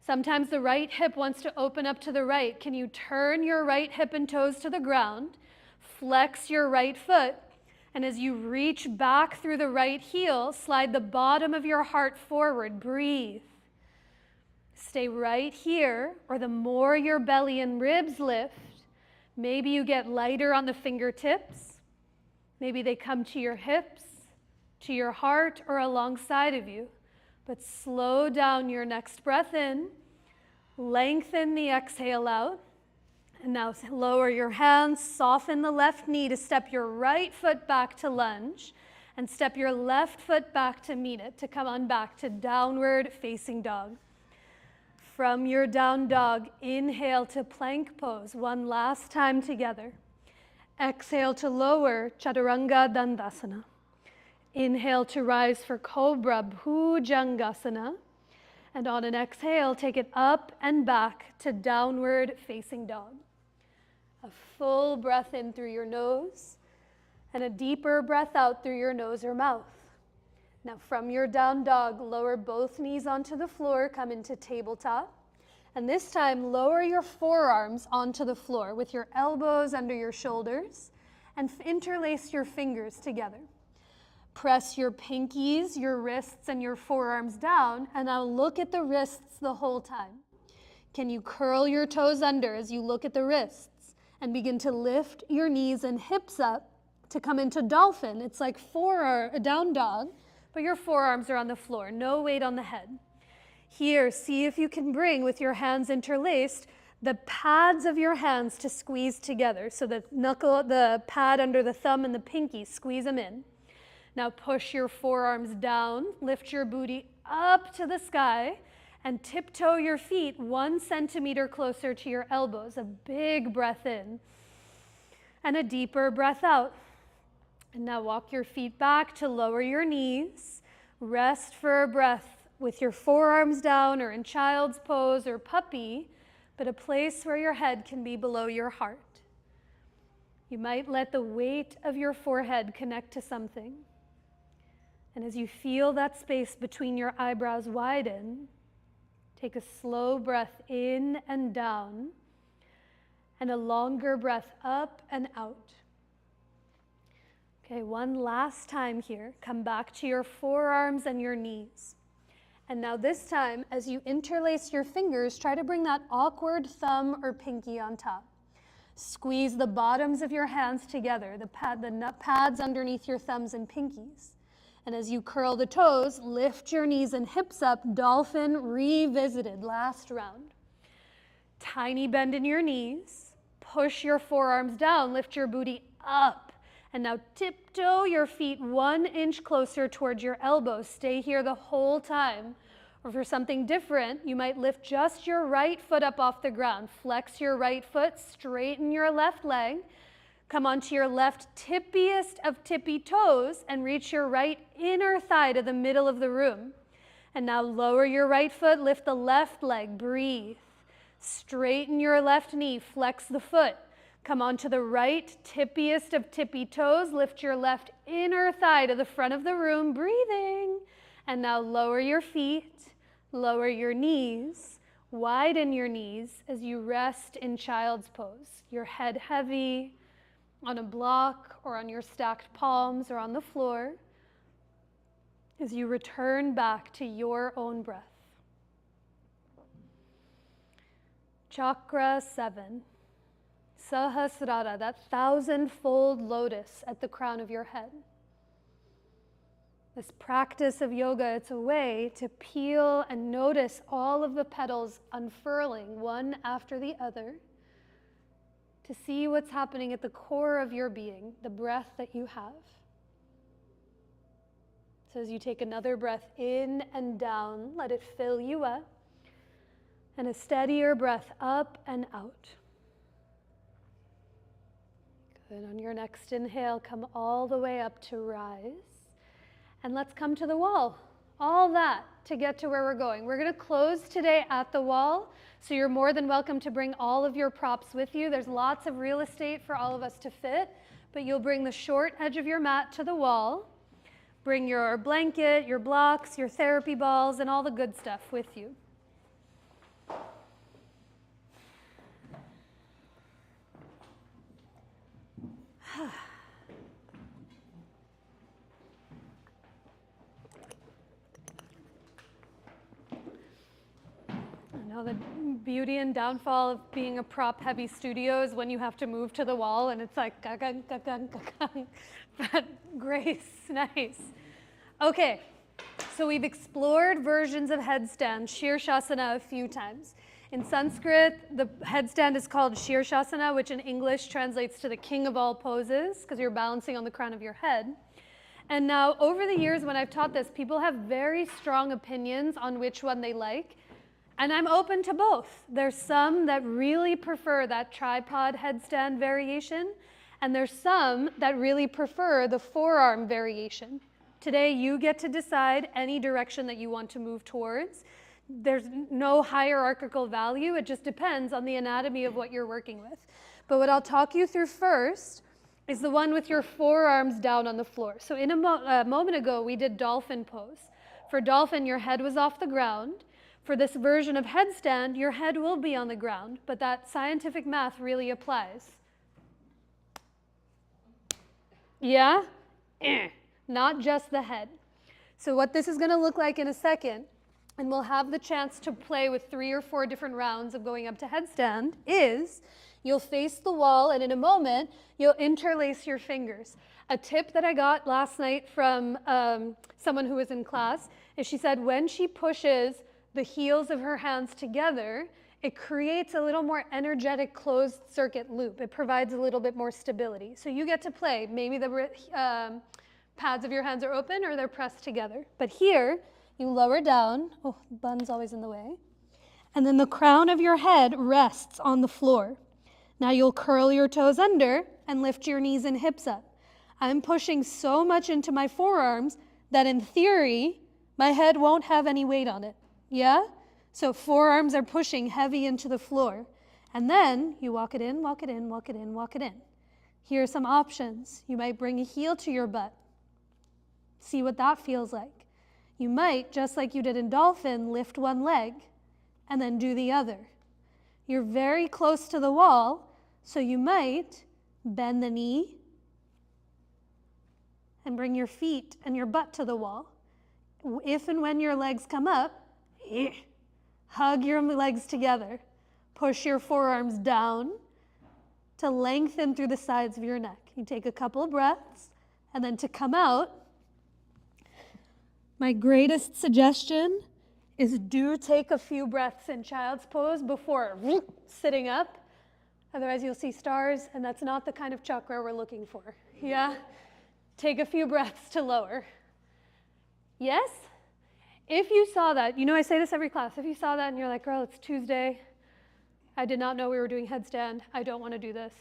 [SPEAKER 1] Sometimes the right hip wants to open up to the right. Can you turn your right hip and toes to the ground, flex your right foot, and as you reach back through the right heel, slide the bottom of your heart forward. Breathe. Stay right here, or the more your belly and ribs lift, maybe you get lighter on the fingertips. Maybe they come to your hips, to your heart, or alongside of you. But slow down your next breath in. Lengthen the exhale out. And now lower your hands, soften the left knee to step your right foot back to lunge. and step your left foot back to meet it, to come on back to downward facing dog. From your down dog, inhale to plank pose one last time together. Exhale to lower, Chaturanga Dandasana. Inhale to rise for Cobra Bhujangasana. And on an exhale, take it up and back to downward facing dog. A full breath in through your nose and a deeper breath out through your nose or mouth. Now from your down dog, lower both knees onto the floor, come into tabletop. And this time, lower your forearms onto the floor with your elbows under your shoulders and interlace your fingers together. Press your pinkies, your wrists, and your forearms down, and now look at the wrists the whole time. Can you curl your toes under as you look at the wrists and begin to lift your knees and hips up to come into dolphin? It's like a down dog, but your forearms are on the floor, no weight on the head. Here, see if you can bring, with your hands interlaced, the pads of your hands to squeeze together. So the pad under the thumb and the pinky, squeeze them in. Now push your forearms down, lift your booty up to the sky, and tiptoe your feet 1 centimeter closer to your elbows. A big breath in, and a deeper breath out. And now walk your feet back to lower your knees. Rest for a breath with your forearms down or in child's pose or puppy, but a place where your head can be below your heart. You might let the weight of your forehead connect to something. And as you feel that space between your eyebrows widen, take a slow breath in and down, and a longer breath up and out. Okay, one last time here. Come back to your forearms and your knees. And now this time, as you interlace your fingers, try to bring that awkward thumb or pinky on top. Squeeze the bottoms of your hands together, the pads underneath your thumbs and pinkies. And as you curl the toes, lift your knees and hips up, dolphin revisited, last round. Tiny bend in your knees, push your forearms down, lift your booty up. And now tiptoe your feet 1 inch closer towards your elbows. Stay here the whole time. Or for something different, you might lift just your right foot up off the ground. Flex your right foot, straighten your left leg. Come onto your left tippiest of tippy toes and reach your right inner thigh to the middle of the room. And now lower your right foot, lift the left leg, breathe. Straighten your left knee, flex the foot. Come onto the right tippiest of tippy toes, lift your left inner thigh to the front of the room, breathing. And now lower your feet, lower your knees, widen your knees as you rest in child's pose. Your head heavy, on a block or on your stacked palms or on the floor, as you return back to your own breath. Chakra 7, Sahasrara, that 1,000-fold lotus at the crown of your head. This practice of yoga, it's a way to peel and notice all of the petals unfurling one after the other, to see what's happening at the core of your being, the breath that you have. So as you take another breath in and down, let it fill you up, and a steadier breath up and out. Good. On your next inhale, come all the way up to rise. And let's come to the wall. All that to get to where we're going. We're going to close today at the wall, so you're more than welcome to bring all of your props with you. There's lots of real estate for all of us to fit, but you'll bring the short edge of your mat to the wall. Bring your blanket, your blocks, your therapy balls, and all the good stuff with you. Now the beauty and downfall of being a prop-heavy studio is when you have to move to the wall and it's like gagang, gagang, gagang. But grace, nice. Okay, so we've explored versions of headstand, Shirshasana, a few times. In Sanskrit, the headstand is called Shirshasana, which in English translates to the king of all poses, because you're balancing on the crown of your head. And now, over the years when I've taught this, people have very strong opinions on which one they like. And I'm open to both. There's some that really prefer that tripod headstand variation, and there's some that really prefer the forearm variation. Today, you get to decide any direction that you want to move towards. There's no hierarchical value. It just depends on the anatomy of what you're working with. But what I'll talk you through first is the one with your forearms down on the floor. So in a moment ago, we did dolphin pose. For dolphin, your head was off the ground. For this version of headstand, your head will be on the ground, but that scientific math really applies. Yeah? Not just the head. So what this is going to look like in a second, and we'll have the chance to play with 3 or 4 different rounds of going up to headstand, is you'll face the wall, and in a moment, you'll interlace your fingers. A tip that I got last night from someone who was in class is she said when she pushes the heels of her hands together, it creates a little more energetic closed circuit loop. It provides a little bit more stability. So you get to play. Maybe the pads of your hands are open or they're pressed together. But here, you lower down. Oh, the bun's always in the way. And then the crown of your head rests on the floor. Now you'll curl your toes under and lift your knees and hips up. I'm pushing so much into my forearms that in theory, my head won't have any weight on it. Yeah? So forearms are pushing heavy into the floor. And then you walk it in, walk it in, walk it in, walk it in. Here are some options. You might bring a heel to your butt. See what that feels like. You might, just like you did in dolphin, lift one leg and then do the other. You're very close to the wall, so you might bend the knee and bring your feet and your butt to the wall. If and when your legs come up, hug your legs together. Push your forearms down to lengthen through the sides of your neck. You take a couple of breaths, and then to come out, my greatest suggestion is do take a few breaths in child's pose before sitting up. Otherwise you'll see stars, and that's not the kind of chakra we're looking for. Yeah? Take a few breaths to lower. Yes? If you saw that, you know I say this every class, if you saw that and you're like, girl, it's Tuesday, I did not know we were doing headstand, I don't want to do this.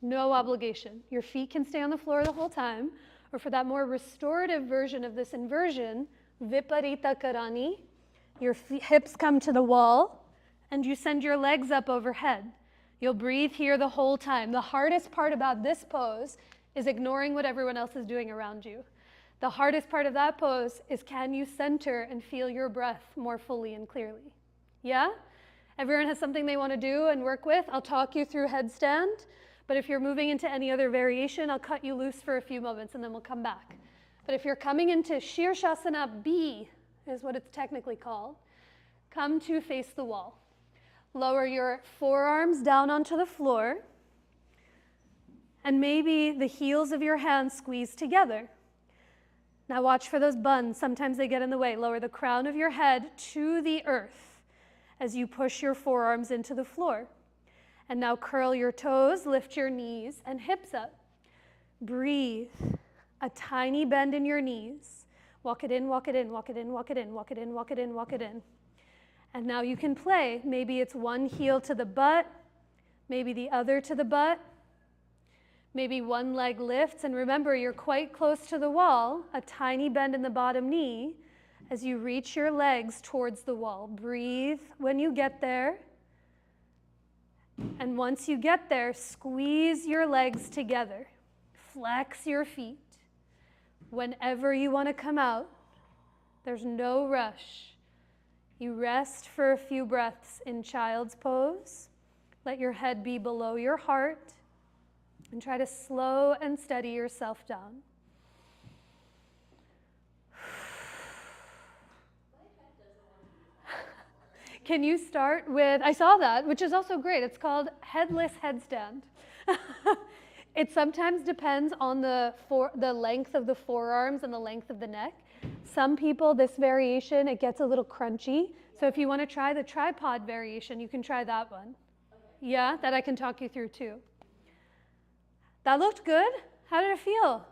[SPEAKER 1] No obligation. Your feet can stay on the floor the whole time, or for that more restorative version of this inversion, Viparita Karani, your hips come to the wall, and you send your legs up overhead. You'll breathe here the whole time. The hardest part about this pose is ignoring what everyone else is doing around you. The hardest part of that pose is can you center and feel your breath more fully and clearly? Yeah? Everyone has something they want to do and work with. I'll talk you through headstand, but if you're moving into any other variation, I'll cut you loose for a few moments and then we'll come back. But if you're coming into Shirshasana B, is what it's technically called, come to face the wall. Lower your forearms down onto the floor, and maybe the heels of your hands squeeze together. Now watch for those buns. Sometimes they get in the way. Lower the crown of your head to the earth as you push your forearms into the floor. And now curl your toes, lift your knees and hips up. Breathe. A tiny bend in your knees. Walk it in, walk it in, walk it in, walk it in, walk it in, walk it in, walk it in. And now you can play. Maybe it's one heel to the butt, maybe the other to the butt. Maybe one leg lifts, and remember, you're quite close to the wall, a tiny bend in the bottom knee as you reach your legs towards the wall. Breathe when you get there. And once you get there, squeeze your legs together. Flex your feet. Whenever you want to come out, there's no rush. You rest for a few breaths in child's pose. Let your head be below your heart. And try to slow and steady yourself down. Can you start with, I saw that, which is also great. It's called headless headstand. It sometimes depends on the length of the forearms and the length of the neck. Some people, this variation, it gets a little crunchy. So if you want to try the tripod variation, you can try that one. Yeah, that I can talk you through too. That looked good. How did it feel?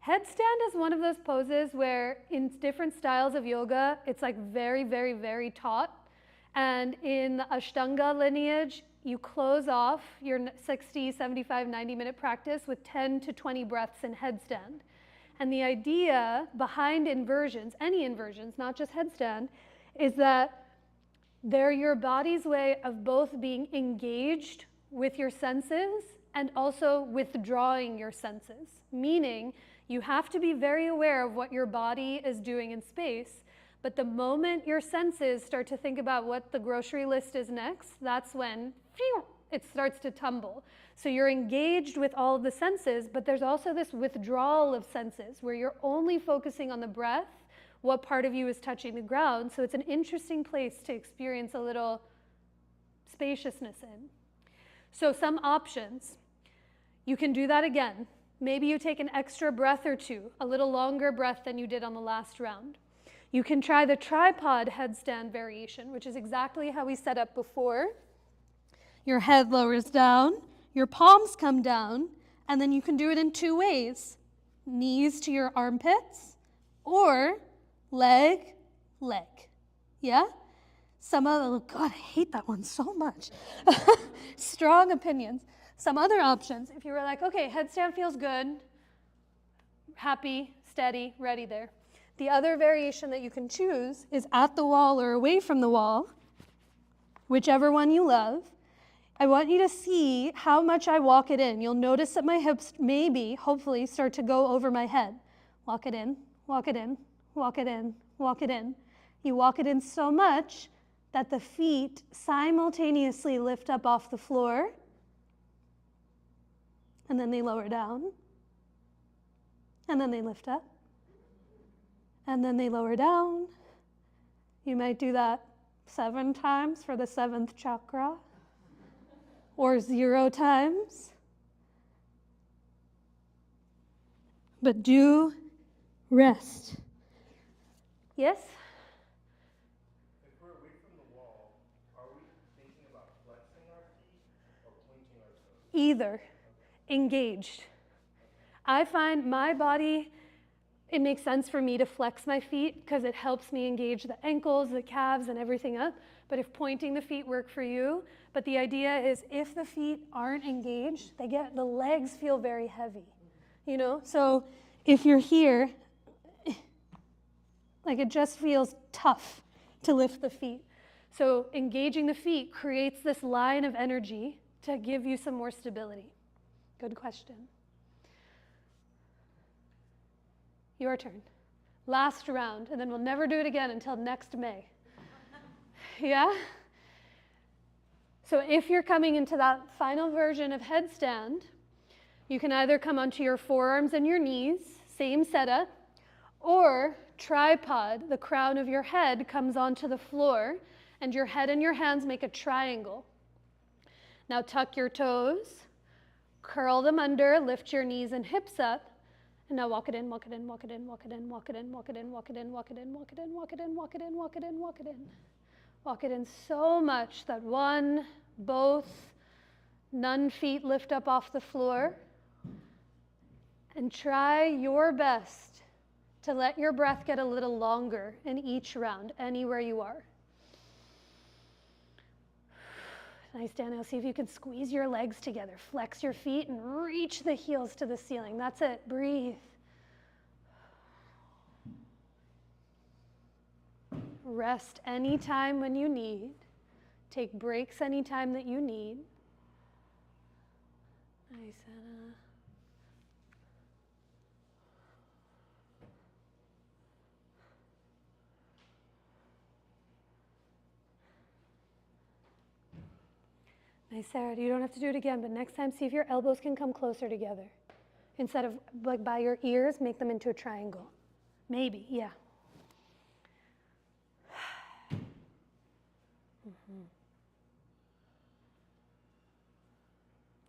[SPEAKER 1] Headstand is one of those poses where in different styles of yoga, it's like very, very, very taut. And in the Ashtanga lineage, you close off your 60, 75, 90-minute practice with 10 to 20 breaths in headstand. And the idea behind inversions, any inversions, not just headstand, is that they're your body's way of both being engaged with your senses and also withdrawing your senses. Meaning, you have to be very aware of what your body is doing in space, but the moment your senses start to think about what the grocery list is next, that's when it starts to tumble. So you're engaged with all of the senses, but there's also this withdrawal of senses where you're only focusing on the breath, what part of you is touching the ground. So it's an interesting place to experience a little spaciousness in. So some options. You can do that again. Maybe you take an extra breath or two, a little longer breath than you did on the last round. You can try the tripod headstand variation, which is exactly how we set up before. Your head lowers down, your palms come down, and then you can do it in two ways. Knees to your armpits, or leg, leg. Yeah? God, I hate that one so much. Strong opinions. Some other options, if you were like, okay, headstand feels good, happy, steady, ready there. The other variation that you can choose is at the wall or away from the wall, whichever one you love. I want you to see how much I walk it in. You'll notice that my hips maybe, hopefully, start to go over my head. Walk it in, walk it in, walk it in, walk it in. You walk it in so much that the feet simultaneously lift up off the floor, and then they lower down, and then they lift up, and then they lower down. You might do that 7 times for the 7th chakra, or 0 times. But do rest. Yes?
[SPEAKER 5] If we're away from the wall, are we thinking about flexing our feet or pointing our toes?
[SPEAKER 1] Either. Engaged. I find my body, it makes sense for me to flex my feet because it helps me engage the ankles, the calves, and everything up. But if pointing the feet work for you, but the idea is if the feet aren't engaged, the legs feel very heavy, you know? So if you're here, like it just feels tough to lift the feet. So engaging the feet creates this line of energy to give you some more stability. Good question. Your turn. Last round, and then we'll never do it again until next May. Yeah? So if you're coming into that final version of headstand, you can either come onto your forearms and your knees, same setup, or tripod, the crown of your head comes onto the floor, and your head and your hands make a triangle. Now tuck your toes, curl them under, lift your knees and hips up, and now walk it in, walk it in, walk it in, walk it in, walk it in, walk it in, walk it in, walk it in, walk it in, walk it in, walk it in, walk it in, walk it in. Walk it in so much that one, both, none feet lift up off the floor. And try your best to let your breath get a little longer in each round, anywhere you are. Nice, Daniel. See if you can squeeze your legs together. Flex your feet and reach the heels to the ceiling. That's it. Breathe. Rest anytime when you need. Take breaks anytime that you need. Nice, Anna. Nice, Sarah. You don't have to do it again, but next time see if your elbows can come closer together. Instead of like by your ears, make them into a triangle. Maybe, yeah.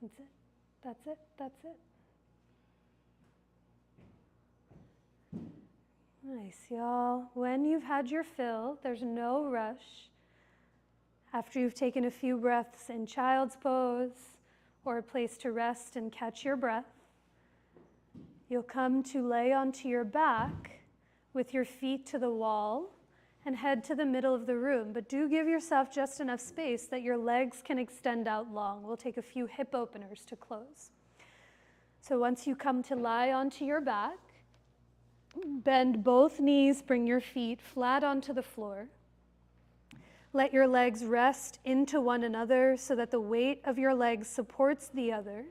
[SPEAKER 1] That's it. That's it. That's it. Nice, y'all. When you've had your fill, there's no rush. After you've taken a few breaths in child's pose or a place to rest and catch your breath, You'll come to lay onto your back with your feet to the wall and head to the middle of the room. But do give yourself just enough space that your legs can extend out long. We'll take a few hip openers to close. So once you come to lie onto your back, bend both knees, bring your feet flat onto the floor. Let your legs rest into one another so that the weight of your legs supports the other.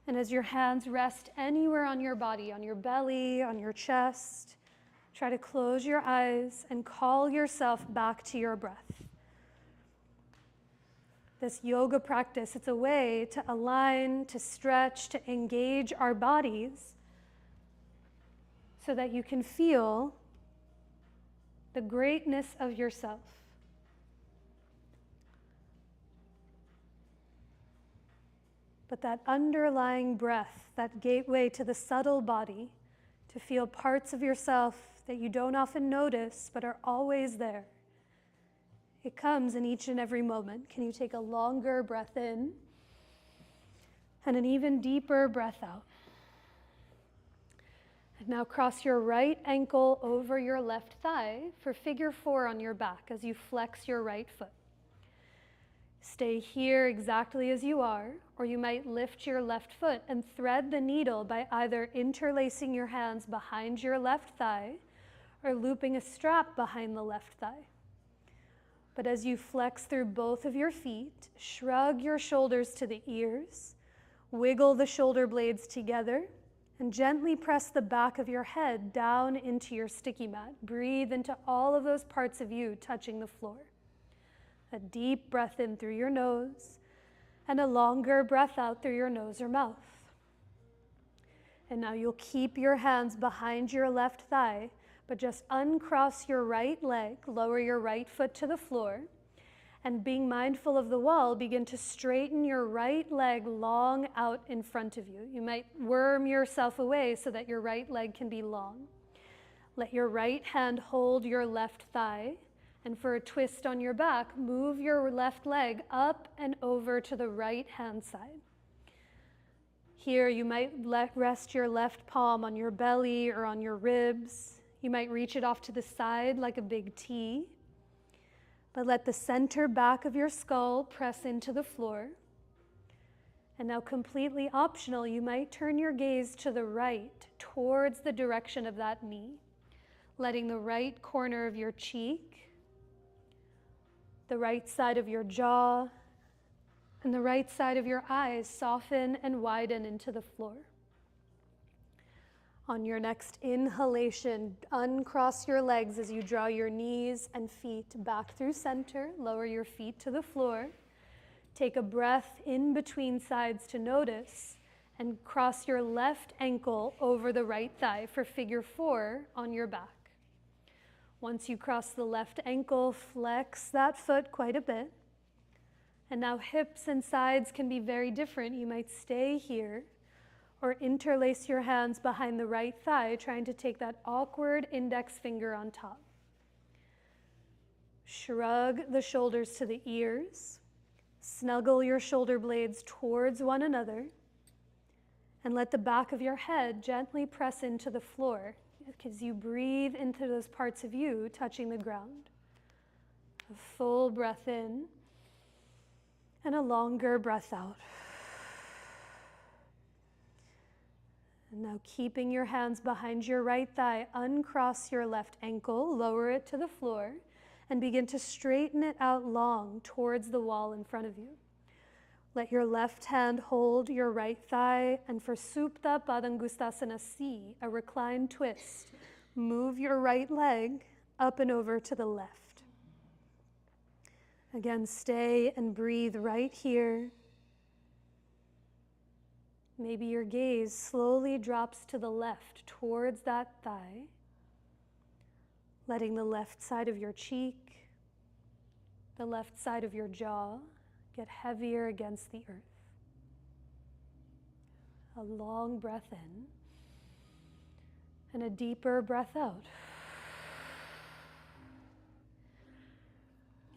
[SPEAKER 1] And as your hands rest anywhere on your body, on your belly, on your chest, try to close your eyes and call yourself back to your breath. This yoga practice, it's a way to align, to stretch, to engage our bodies so that you can feel the greatness of yourself. But that underlying breath, that gateway to the subtle body, to feel parts of yourself that you don't often notice but are always there. It comes in each and every moment. Can you take a longer breath in and an even deeper breath out? And now cross your right ankle over your left thigh for figure 4 on your back as you flex your right foot. Stay here exactly as you are, or you might lift your left foot and thread the needle by either interlacing your hands behind your left thigh or looping a strap behind the left thigh. But as you flex through both of your feet, shrug your shoulders to the ears, wiggle the shoulder blades together, and gently press the back of your head down into your sticky mat. Breathe into all of those parts of you touching the floor. A deep breath in through your nose and a longer breath out through your nose or mouth. And now you'll keep your hands behind your left thigh, but just uncross your right leg, lower your right foot to the floor, and being mindful of the wall, begin to straighten your right leg long out in front of you. You might worm yourself away so that your right leg can be long. Let your right hand hold your left thigh, and for a twist on your back, move your left leg up and over to the right hand side. Here you might rest your left palm on your belly or on your ribs. You might reach it off to the side like a big T. But let the center back of your skull press into the floor. And now, completely optional, you might turn your gaze to the right, towards the direction of that knee, letting the right corner of your cheek, the right side of your jaw, and the right side of your eyes soften and widen into the floor. On your next inhalation, uncross your legs as you draw your knees and feet back through center. Lower your feet to the floor. Take a breath in between sides to notice, and cross your left ankle over the right thigh for figure 4 on your back. Once you cross the left ankle, flex that foot quite a bit. And now hips and sides can be very different. You might stay here, or interlace your hands behind the right thigh, trying to take that awkward index finger on top. Shrug the shoulders to the ears, snuggle your shoulder blades towards one another, and let the back of your head gently press into the floor as you breathe into those parts of you touching the ground. A full breath in and a longer breath out. And now, keeping your hands behind your right thigh, uncross your left ankle, lower it to the floor, and begin to straighten it out long towards the wall in front of you. Let your left hand hold your right thigh, and for Supta Padangustasana C, a reclined twist, move your right leg up and over to the left. Again, stay and breathe right here. Maybe your gaze slowly drops to the left towards that thigh, letting the left side of your cheek, the left side of your jaw get heavier against the earth. A long breath in and a deeper breath out.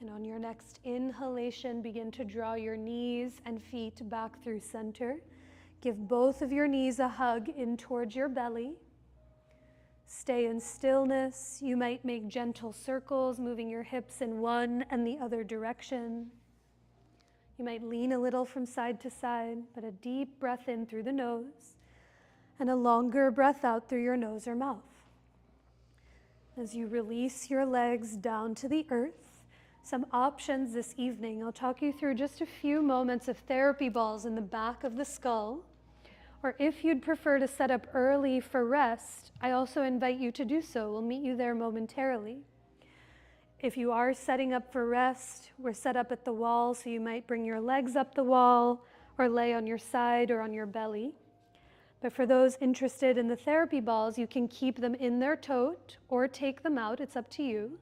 [SPEAKER 1] And on your next inhalation, begin to draw your knees and feet back through center. Give both of your knees a hug in towards your belly. Stay in stillness. You might make gentle circles, moving your hips in one and the other direction. You might lean a little from side to side, but a deep breath in through the nose and a longer breath out through your nose or mouth. As you release your legs down to the earth, some options this evening. I'll talk you through just a few moments of therapy balls in the back of the skull. Or if you'd prefer to set up early for rest, I also invite you to do so. We'll meet you there momentarily. If you are setting up for rest, we're set up at the wall, so you might bring your legs up the wall or lay on your side or on your belly. But for those interested in the therapy balls, you can keep them in their tote or take them out. It's up to you.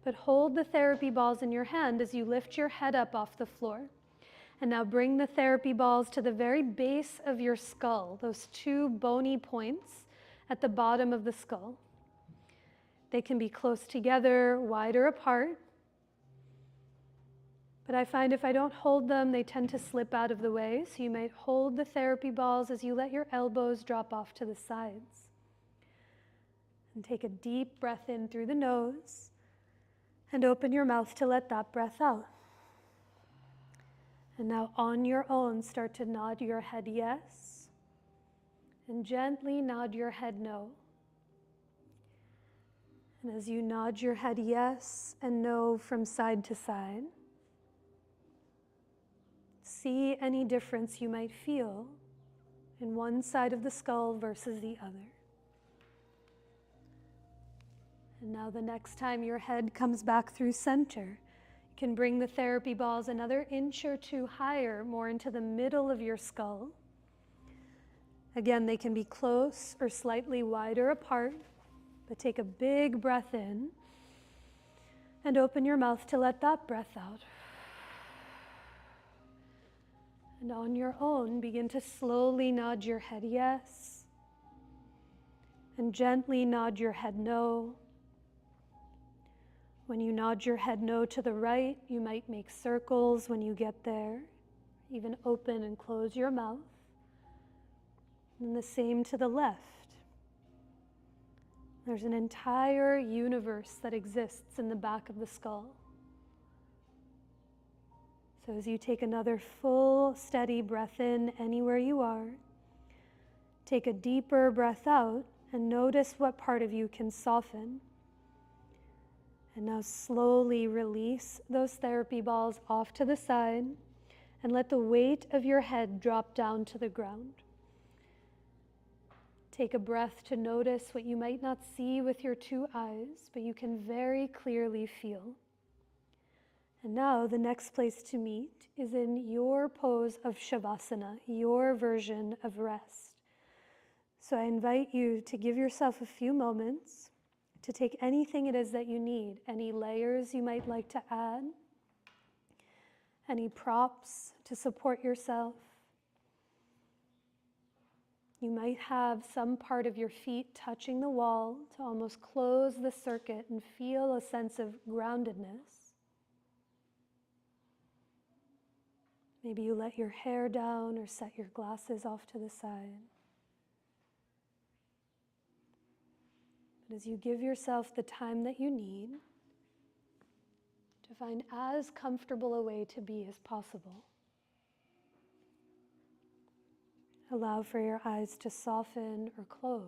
[SPEAKER 1] But hold the therapy balls in your hand as you lift your head up off the floor. And now bring the therapy balls to the very base of your skull, those two bony points at the bottom of the skull. They can be close together, wider apart. But I find if I don't hold them, they tend to slip out of the way. So you might hold the therapy balls as you let your elbows drop off to the sides. And take a deep breath in through the nose and open your mouth to let that breath out. And now on your own, start to nod your head yes, and gently nod your head no. And as you nod your head yes and no from side to side, see any difference you might feel in one side of the skull versus the other. And now the next time your head comes back through center, you can bring the therapy balls another inch or two higher, more into the middle of your skull. Again, they can be close or slightly wider apart, but take a big breath in and open your mouth to let that breath out. And on your own, begin to slowly nod your head yes, and gently nod your head no. When you nod your head no to the right, you might make circles when you get there, even open and close your mouth. And the same to the left. There's an entire universe that exists in the back of the skull. So as you take another full, steady breath in anywhere you are, take a deeper breath out and notice what part of you can soften. And now slowly release those therapy balls off to the side and let the weight of your head drop down to the ground. Take a breath to notice what you might not see with your two eyes, but you can very clearly feel. And now the next place to meet is in your pose of Shavasana, your version of rest. So I invite you to give yourself a few moments to take anything it is that you need, any layers you might like to add, any props to support yourself. You might have some part of your feet touching the wall to almost close the circuit and feel a sense of groundedness. Maybe you let your hair down or set your glasses off to the side. But as you give yourself the time that you need to find as comfortable a way to be as possible, allow for your eyes to soften or close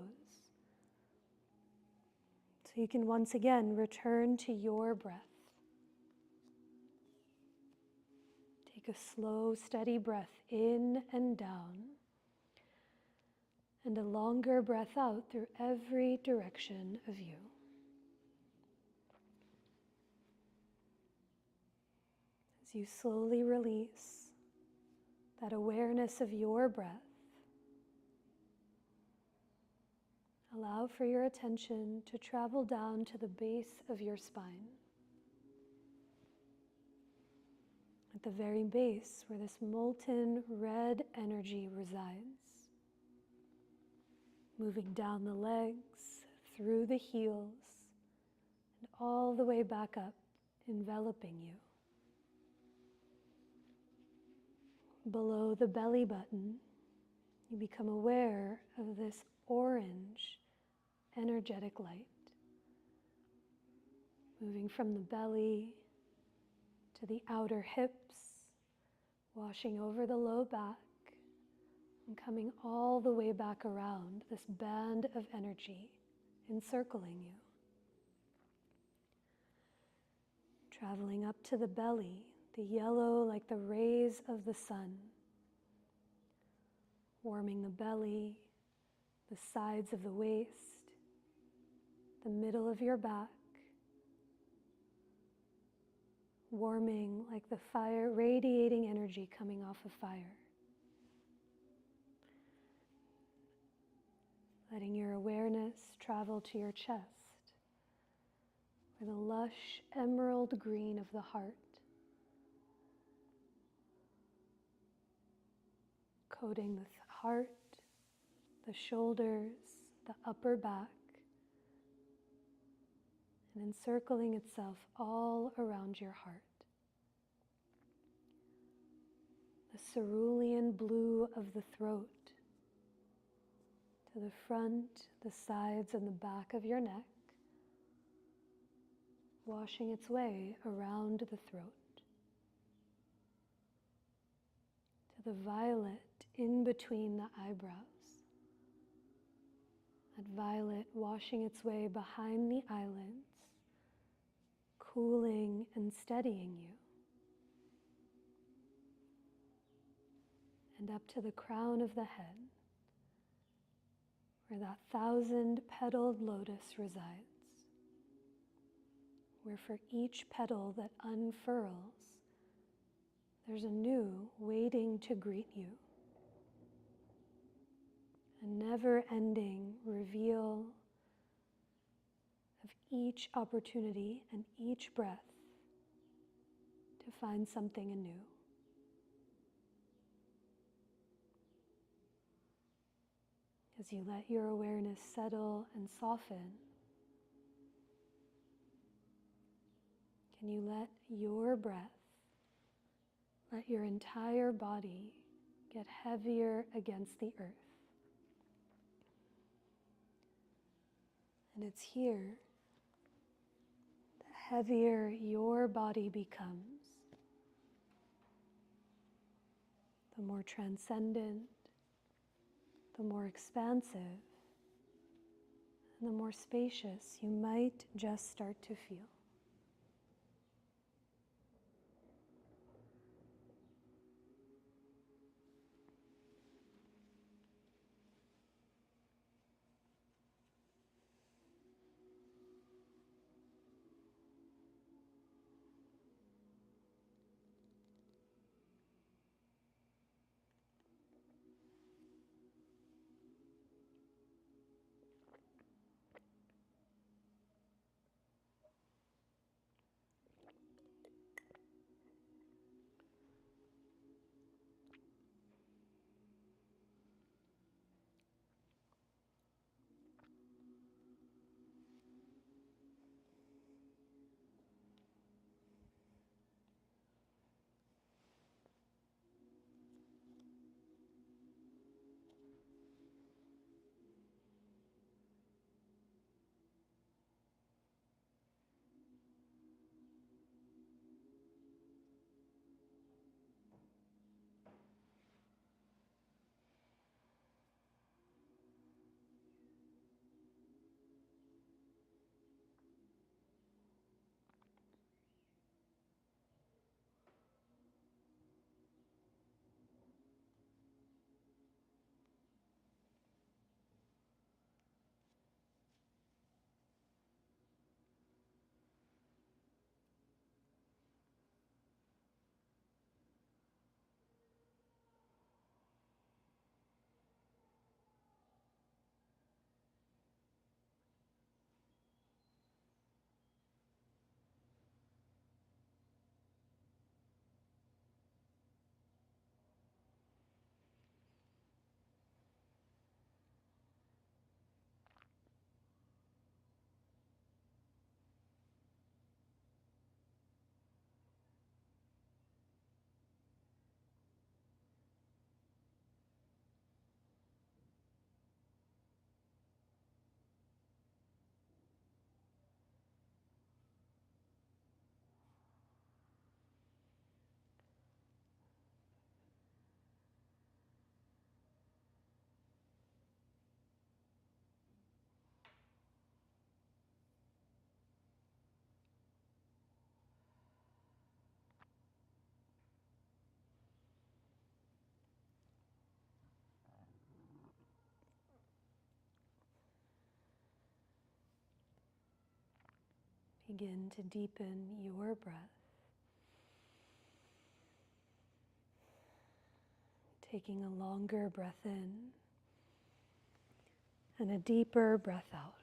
[SPEAKER 1] so you can once again return to your breath. Take a slow, steady breath in and down, and a longer breath out through every direction of you. As you slowly release that awareness of your breath, allow for your attention to travel down to the base of your spine. At the very base where this molten red energy resides, moving down the legs, through the heels, and all the way back up, enveloping you. Below the belly button, You become aware of this orange energetic light moving from the belly to the outer hips, washing over the low back and coming all the way back around, this band of energy encircling you. Traveling up to the belly, the yellow like the rays of the sun, warming the belly, the sides of the waist, the middle of your back, warming like the fire, radiating energy coming off of fire. Letting your awareness travel to your chest, where the lush emerald green of the heart coating the heart, the shoulders, the upper back, and encircling itself all around your heart. The cerulean blue of the throat to the front, the sides, and the back of your neck, washing its way around the throat. To the violet in between the eyebrows. That violet washing its way behind the eyelids, cooling and steadying you. And up to the crown of the head, where that 1,000-petaled lotus resides, where for each petal that unfurls, there's a new waiting to greet you. A never-ending reveal of each opportunity and each breath to find something anew. As you let your awareness settle and soften, can you let your breath, let your entire body get heavier against the earth? And it's here, the heavier your body becomes, the more transcendent, the more expansive, and the more spacious you might just start to feel. Begin to deepen your breath. Taking a longer breath in and a deeper breath out.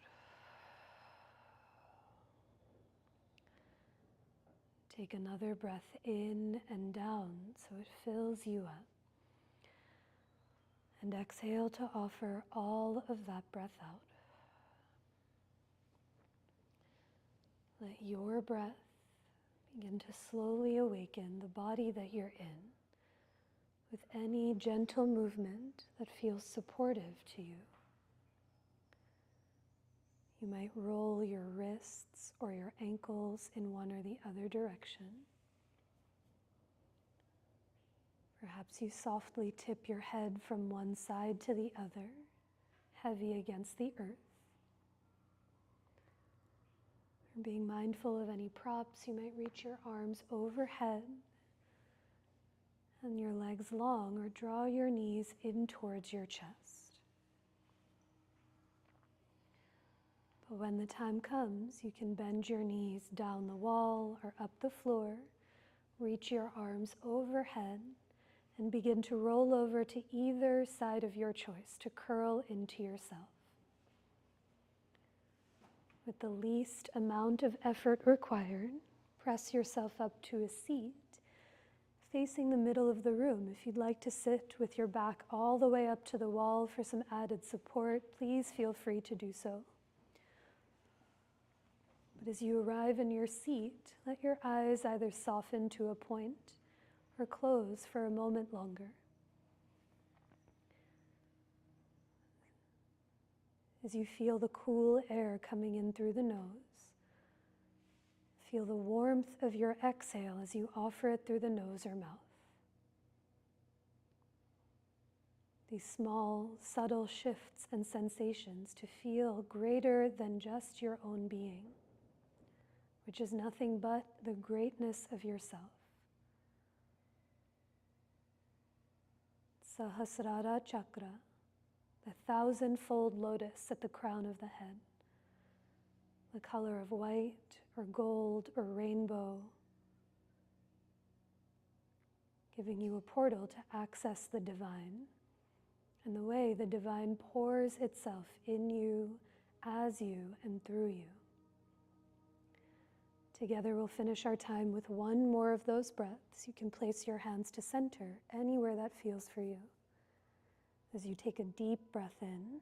[SPEAKER 1] Take another breath in and down so it fills you up. And exhale to offer all of that breath out. Let your breath begin to slowly awaken the body that you're in with any gentle movement that feels supportive to you. You might roll your wrists or your ankles in one or the other direction. Perhaps you softly tip your head from one side to the other, heavy against the earth. Or being mindful of any props, you might reach your arms overhead and your legs long, or draw your knees in towards your chest. But when the time comes, you can bend your knees down the wall or up the floor, reach your arms overhead, and begin to roll over to either side of your choice, to curl into yourself. With the least amount of effort required, press yourself up to a seat facing the middle of the room. If you'd like to sit with your back all the way up to the wall for some added support, please feel free to do so. But as you arrive in your seat, let your eyes either soften to a point or close for a moment longer. As you feel the cool air coming in through the nose, feel the warmth of your exhale as you offer it through the nose or mouth. These small, subtle shifts and sensations to feel greater than just your own being, which is nothing but the greatness of yourself. Sahasrara Chakra, the 1,000-fold lotus at the crown of the head, the color of white or gold or rainbow, giving you a portal to access the divine and the way the divine pours itself in you, as you, and through you. Together we'll finish our time with one more of those breaths. You can place your hands to center, anywhere that feels for you. As you take a deep breath in,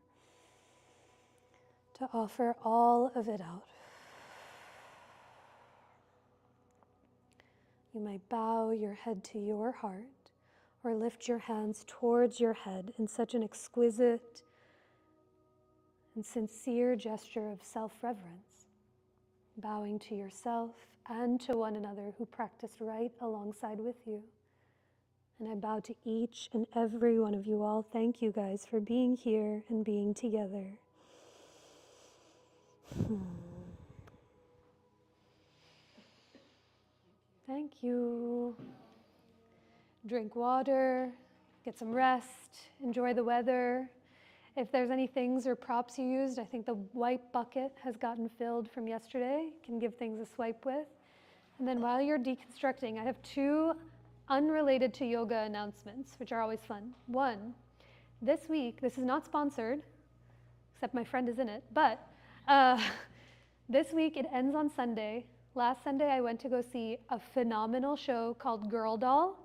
[SPEAKER 1] to offer all of it out. You might bow your head to your heart or lift your hands towards your head in such an exquisite and sincere gesture of self-reverence, bowing to yourself and to one another who practiced right alongside with you. And I bow to each and every one of you all. Thank you guys for being here and being together. Thank you. Drink water, get some rest, enjoy the weather. If there's any things or props you used, I think the white bucket has gotten filled from yesterday. You can give things a swipe with. And then while you're deconstructing, I have 2 unrelated to yoga announcements, which are always fun. One, this week, this is not sponsored, except my friend is in it, but this week it ends on Sunday. Last Sunday I went to go see a phenomenal show called Girl Doll.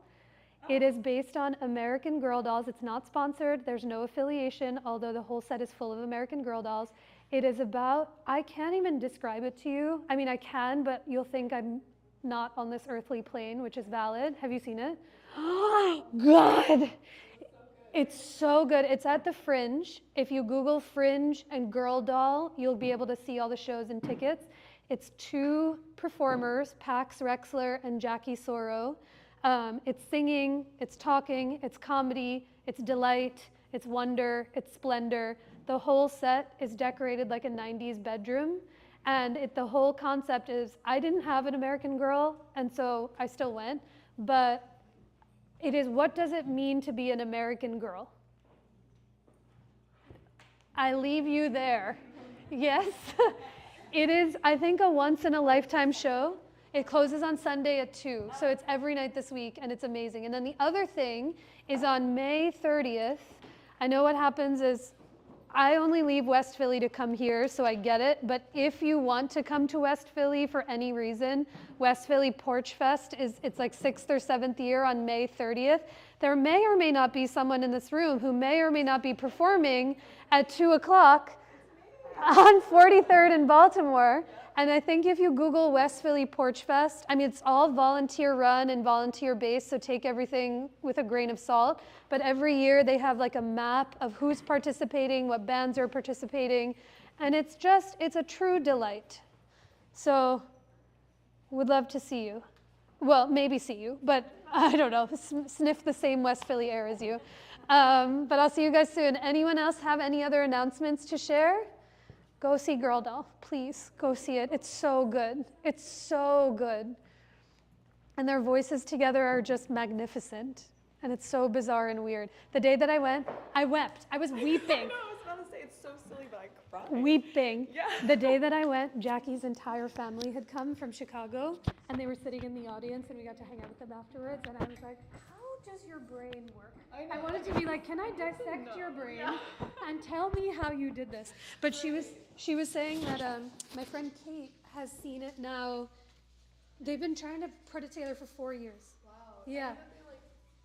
[SPEAKER 1] It is based on American Girl dolls. It's not sponsored, there's no affiliation, although the whole set is full of American Girl dolls. It is about, I can't even describe it to you. I mean, I can, but you'll think I'm not on this earthly plane, which is valid. Have you seen it? Oh God! It's so good. It's at the Fringe. If you Google Fringe and Girl Doll, you'll be able to see all the shows and tickets. It's 2 performers, Pax Rexler and Jackie Soro. It's singing, it's talking, it's comedy, it's delight, it's wonder, it's splendor. The whole set is decorated like a 90s bedroom. And the whole concept is, I didn't have an American Girl, and so I still went, but it is, what does it mean to be an American girl? I leave you there. Yes. It is, I think, a once-in-a-lifetime show. It closes on Sunday at 2, so it's every night this week, and it's amazing. And then the other thing is on May 30th. I know what happens is I only leave West Philly to come here, so I get it. But if you want to come to West Philly for any reason, West Philly Porch Fest it's like 6th or 7th year on May 30th. There may or may not be someone in this room who may or may not be performing at 2 o'clock on 43rd in Baltimore. And I think if you Google West Philly Porch Fest, I mean, it's all volunteer run and volunteer based, so take everything with a grain of salt. But every year they have like a map of who's participating, what bands are participating, and it's a true delight. So, would love to see you. Well, maybe see you, but I don't know, sniff the same West Philly air as you. But I'll see you guys soon. Anyone else have any other announcements to share? Go see Girl Doll, please. Go see it. It's so good. It's so good. And their voices together are just magnificent. And it's so bizarre and weird. The day that I went, I wept. I was weeping.
[SPEAKER 3] I know, I was about to say, it's so silly, but I cried.
[SPEAKER 1] Weeping.
[SPEAKER 3] Yeah.
[SPEAKER 1] The day that I went, Jackie's entire family had come from Chicago, and they were sitting in the audience, and we got to hang out with them afterwards, and I was like, how does your brain work? I wanted to be like, can I dissect your brain and tell me how you did this? But she was saying that my friend Kate has seen it now. They've been trying to put it together for 4 years.
[SPEAKER 3] Wow.
[SPEAKER 1] Yeah.